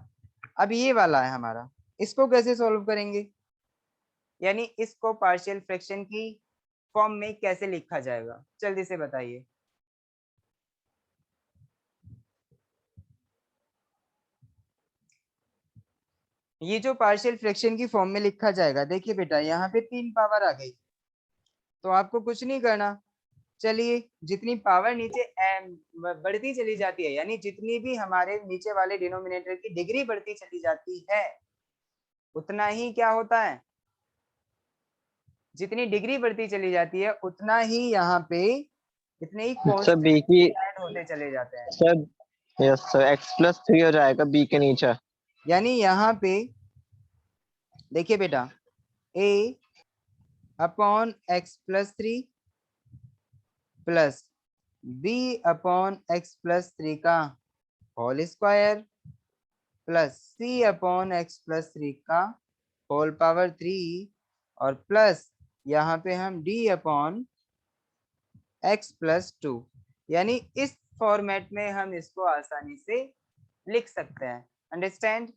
अब ये वाला है हमारा, इसको कैसे सॉल्व करेंगे, यानी इसको पार्शियल फ्रैक्शन की फॉर्म में कैसे लिखा जाएगा, जल्दी से बताइए। ये जो पार्शियल फ्रैक्शन की फॉर्म में लिखा जाएगा, देखिए बेटा यहाँ पे 3 पावर आ गई, तो आपको कुछ नहीं करना। चलिए, जितनी पावर नीचे बढ़ती चली जाती है, यानी जितनी भी हमारे नीचे वाले डिनोमिनेटर की डिग्री बढ़ती चली जाती है, उतना ही क्या होता है, जितनी डिग्री बढ़ती चली जाती है उतना ही यहाँ पे इतने ही सर बी कांस्टेंट की ऐड होते चले जाते हैं। सर, यस सर, x+3 हो जाएगा बी के नीचे। यानी यहाँ पे देखिए बेटा, a upon x+3 plus b upon x+3 का whole square plus c upon x+3 का होल पावर 3 और प्लस यहाँ पे हम d अपॉन x+2, यानी इस फॉर्मेट में हम इसको आसानी से लिख सकते हैं। अंडरस्टैंड?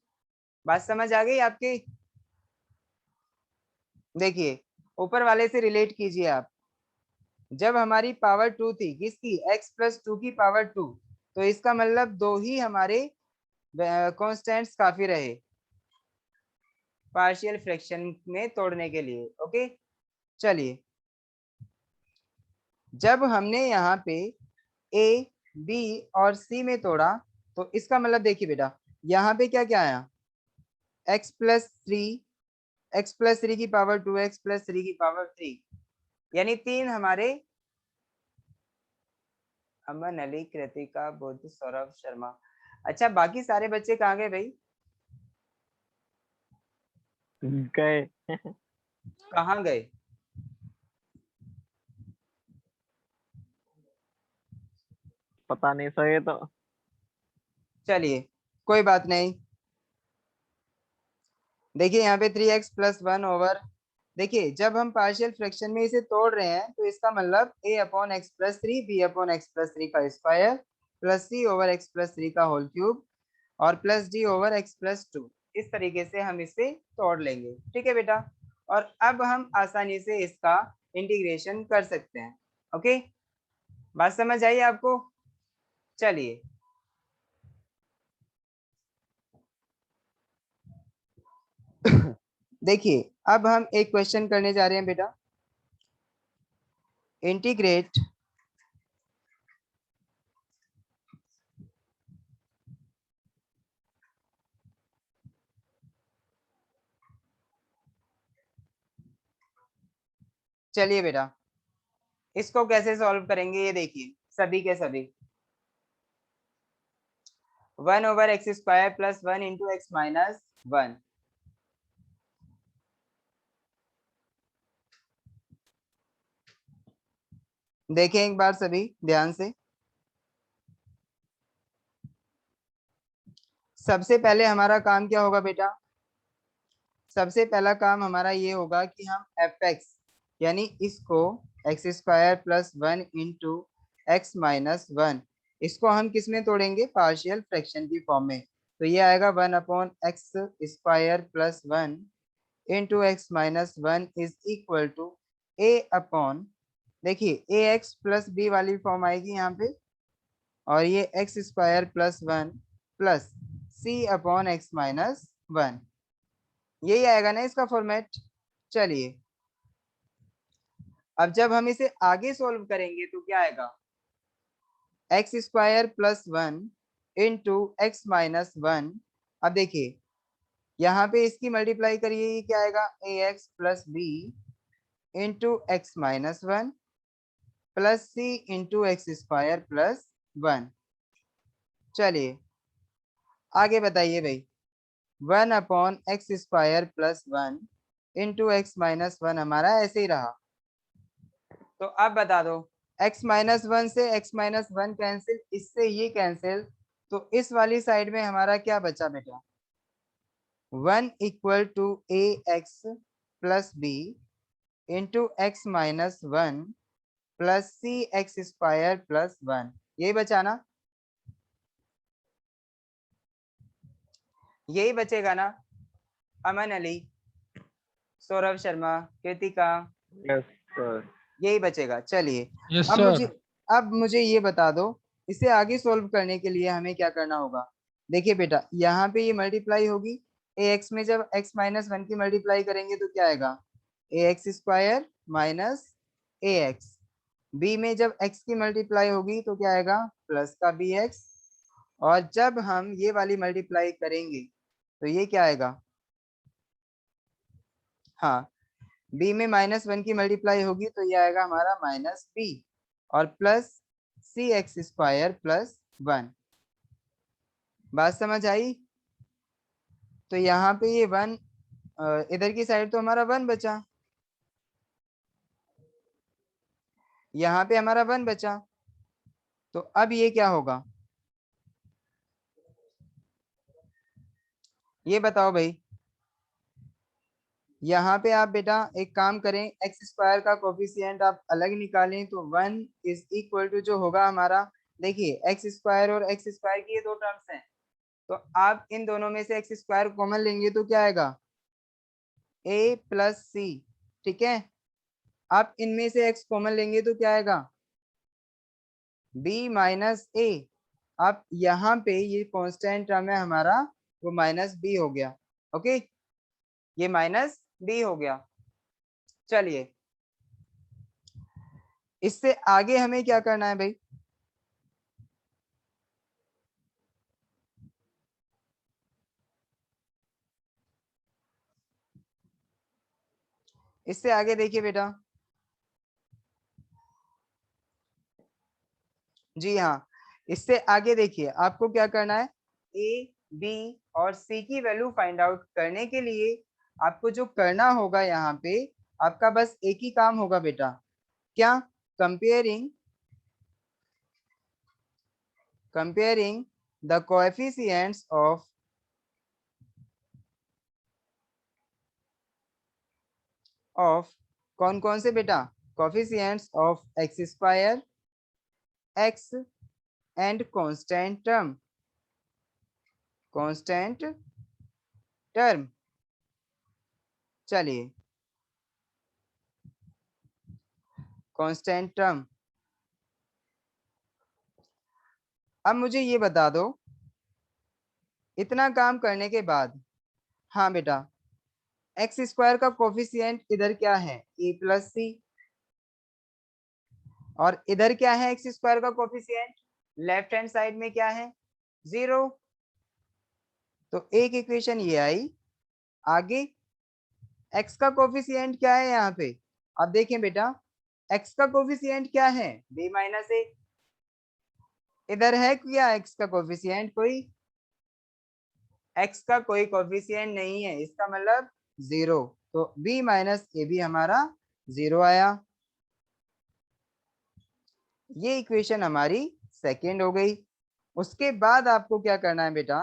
बात समझ आ गई आपकी? देखिए, ऊपर वाले से रिलेट कीजिए आप। जब हमारी पावर 2 थी, किसकी? x+2 की पावर 2, तो इसका मतलब दो ही हमारे कांस्टेंट्स काफी रहे पार्शियल फ्रैक्शन में तोड़ने के लिए। ओके, चलिए, जब हमने यहाँ पे a, b और c में तोड़ा, तो इसका मतलब देखिए बेटा, यहाँ पे क्या क्या आया? x+3 की पावर 2, x+3 की पावर 3, यानी 3 हमारे अमन, अली, कृतिका, बुद्ध, सौरभ, शर्मा। अच्छा, बाकी सारे बच्चे कहाँ गए भाई? गए। कहाँ गए? पता नहीं सर, ये तो चलिए, कोई बात नहीं। देखिए यहाँ पे 3x + 1 ओवर, देखिए जब हम पार्शियल फ्रैक्शन में इसे तोड़ रहे हैं तो इसका मतलब a upon x+3 b upon x+3 का square plus c over x+3 का होल क्यूब और प्लस d ओवर x+2, इस तरीके से हम इसे तोड़ लेंगे। ठीक है बेटा, और अब हम आसानी से इसका इंटीग्रेशन कर सकते हैं। ओके, बात समझ आई आपको? चलिए, देखिए अब हम एक क्वेश्चन करने जा रहे हैं बेटा। इंटीग्रेट चलिए बेटा, इसको कैसे सॉल्व करेंगे ये देखिए, सभी के सभी 1/x² + 1 × x - 1। देखें एक बार सभी ध्यान से। सबसे पहले हमारा काम क्या होगा बेटा? सबसे पहला काम हमारा ये होगा कि हम fx यानी इसको x² + 1 × x - 1, इसको हम किस में तोड़ेंगे? पार्शियल फ्रैक्शन की फॉर्म में। तो ये आएगा 1/x² + 1 × x - 1 is equal to a upon, देखिए ax + b वाली फॉर्म आएगी यहाँ पे, और ये x² + 1 plus c upon x - 1, यही आएगा ना इसका फॉर्मेट। चलिए, अब जब हम इसे आगे सॉल्व करेंगे तो क्या आएगा? x² + 1 × x - 1। अब देखिए यहाँ पे इसकी मल्टीप्लाई करिए, ये क्या आएगा? ax + b × x - 1 plus c × x² + 1। चलिए आगे बताइए भाई, 1/x² + 1 × x - 1 हमारा ऐसे ही रहा। तो अब बता दो, x - 1 से x - 1 कैंसिल, इससे ये कैंसिल, तो इस वाली साइड में हमारा क्या बचा बेटा? 1 = ax + b × x - 1 plus cx² + 1, यही बचा ना? यही बचेगा ना? अमन, अली, सौरभ, शर्मा, कृतिका, यस सर। यही बचेगा। चलिए, यस अब सर। मुझे ये बता दो, इसे आगे सोल्व करने के लिए हमें क्या करना होगा? देखिए बेटा, यहाँ पे ये मल्टीप्लाई होगी, ax में जब x - 1 की मल्टीप्लाई करेंगे तो क्या आएगा? ax² - ax, b में जब x की मल्टीप्लाई होगी तो क्या आएगा प्लस का bx, और जब हम ये वाली मल्टीप्लाई करेंगे तो ये क्या आएगा, हाँ b में -1 की मल्टीप्लाई होगी तो ये आएगा हमारा -b, और प्लस cx² प्लस 1। बात समझ आई? तो यहाँ पे ये 1, इधर की साइड तो हमारा 1 बचा, यहाँ पे हमारा 1 बचा, तो अब ये क्या होगा, ये बताओ भाई। यहाँ पे आप बेटा एक काम करें, x² का कोफिशिएंट आप अलग निकालें तो 1 इज इक्वल टू जो होगा हमारा, देखिए x² और x² की ये दो टर्म्स हैं, तो आप इन दोनों में से x² कॉमन लेंगे तो क्या आएगा a प्लस c, ठीक है। आप इनमें से x कॉमन लेंगे तो क्या आएगा b माइनस a। अब यहाँ पे ये कांस्टेंट टर्म है हमारा, वो -b हो गया, ओके, ये -b हो गया। चलिए इससे आगे हमें क्या करना है भाई, इससे आगे देखिए बेटा, जी हाँ, इससे आगे देखिए आपको क्या करना है, a b और c की वैल्यू फाइंड आउट करने के लिए आपको जो करना होगा यहाँ पे, आपका बस एक ही काम होगा बेटा, क्या, कंपेयरिंग द कोएफिशिएंट्स ऑफ कौन कौन से बेटा, coefficients of x² x and constant term. चलिए कांस्टेंट टर्म, अब मुझे ये बता दो, इतना काम करने के बाद, हाँ बेटा x² का कोफिशिएंट इधर क्या है a प्लस c, और इधर क्या है x² का कोफिशिएंट, लेफ्ट हैंड साइड में क्या है 0, तो एक इक्वेशन ये आई। आगे x का कोफिशिएंट क्या है यहाँ पे, अब देखें बेटा x का कोफिशिएंट क्या है b माइनस a, इधर है क्या x का कोफिशिएंट, कोई x का कोई कोफिशिएंट नहीं है, इसका मतलब 0, तो b माइनस ए भी हमारा 0 आया। ये इक्वेशन हमारी सेकेंड हो गई। उसके बाद आपको क्या करना है बेटा,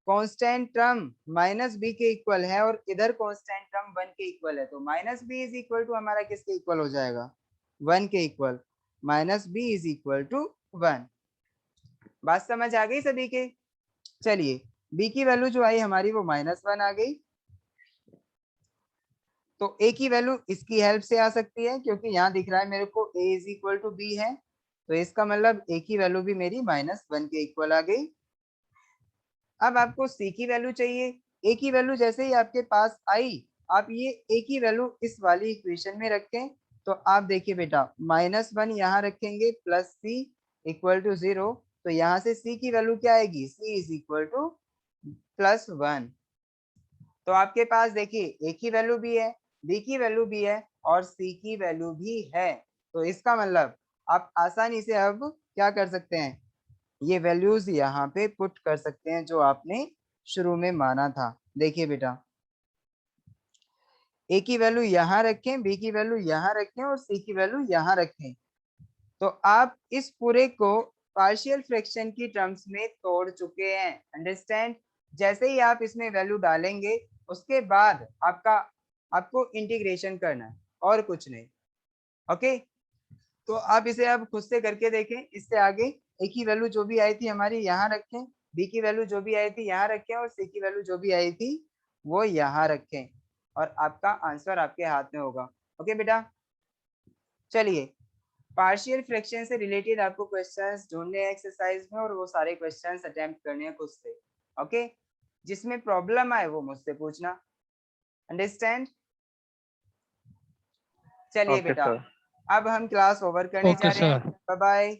कांस्टेंट टर्म -b के इक्वल है और इधर कांस्टेंट टर्म 1 के इक्वल है, तो -b इज इक्वल टू हमारा किसके इक्वल हो जाएगा 1 के equal, -b is equal to 1। बात समझ आ गई सभी के? चलिए b की वैल्यू जो आई हमारी वो -1 आ गई, तो a की वैल्यू इसकी हेल्प से आ सकती है, क्योंकि यहाँ दिख रहा है मेरे को a is equal to b है, तो इसका मतलब a की वैल्यू भी मेरी -1 के इक्वल आ गई। अब आपको c की वैल्यू चाहिए, a की वैल्यू जैसे ही आपके पास आई, आप ये a की वैल्यू इस वाली इक्वेशन में रखें, तो आप देखिए बेटा -1 यहाँ रखेंगे प्लस c इक्वल टू 0, तो यहाँ से c की वैल्यू क्या आएगी, c इज इक्वल टू +1। तो आपके पास देखिए a की वैल्यू भी है, b की वैल्यू भी है और c की वैल्यू भी है, तो इसका मतलब आप आसानी से अब क्या कर सकते हैं, ये वैल्यूज यहाँ पे पुट कर सकते हैं जो आपने शुरू में माना था। देखिए बेटा a की वैल्यू यहाँ रखें, b की वैल्यू यहाँ रखें और c की वैल्यू यहाँ रखें, तो आप इस पूरे को पार्शियल फ्रैक्शन की टर्म्स में तोड़ चुके हैं, अंडरस्टैंड। जैसे ही आप इसमें वैल्यू डालेंगे उसके बाद आपको इंटीग्रेशन करना है और कुछ नहीं, ओके। तो आप इसे अब खुद से करके देखें, इससे आगे a की वैल्यू जो भी आई थी हमारी यहाँ रखें, b की वैल्यू जो भी आई थी यहाँ रखें और c की वैल्यू जो भी आई थी वो यहाँ रखें, और आपका आंसर आपके हाथ में होगा, ओके बेटा। चलिए पार्शियल फ्रैक्शन से रिलेटेड आपको क्वेश्चंस ढूंढने हैं एक्सरसाइज में, और वो सारे क्वेश्चंस अटेम्प्ट करने हैं खुद से, ओके। जिसमें प्रॉब्लम आए वो मुझसे पूछना, अंडरस्टैंड। चलिए ओके बेटा सर। अब हम क्लास ओवर करने जा ओके रहे हैं। सर। Bye bye.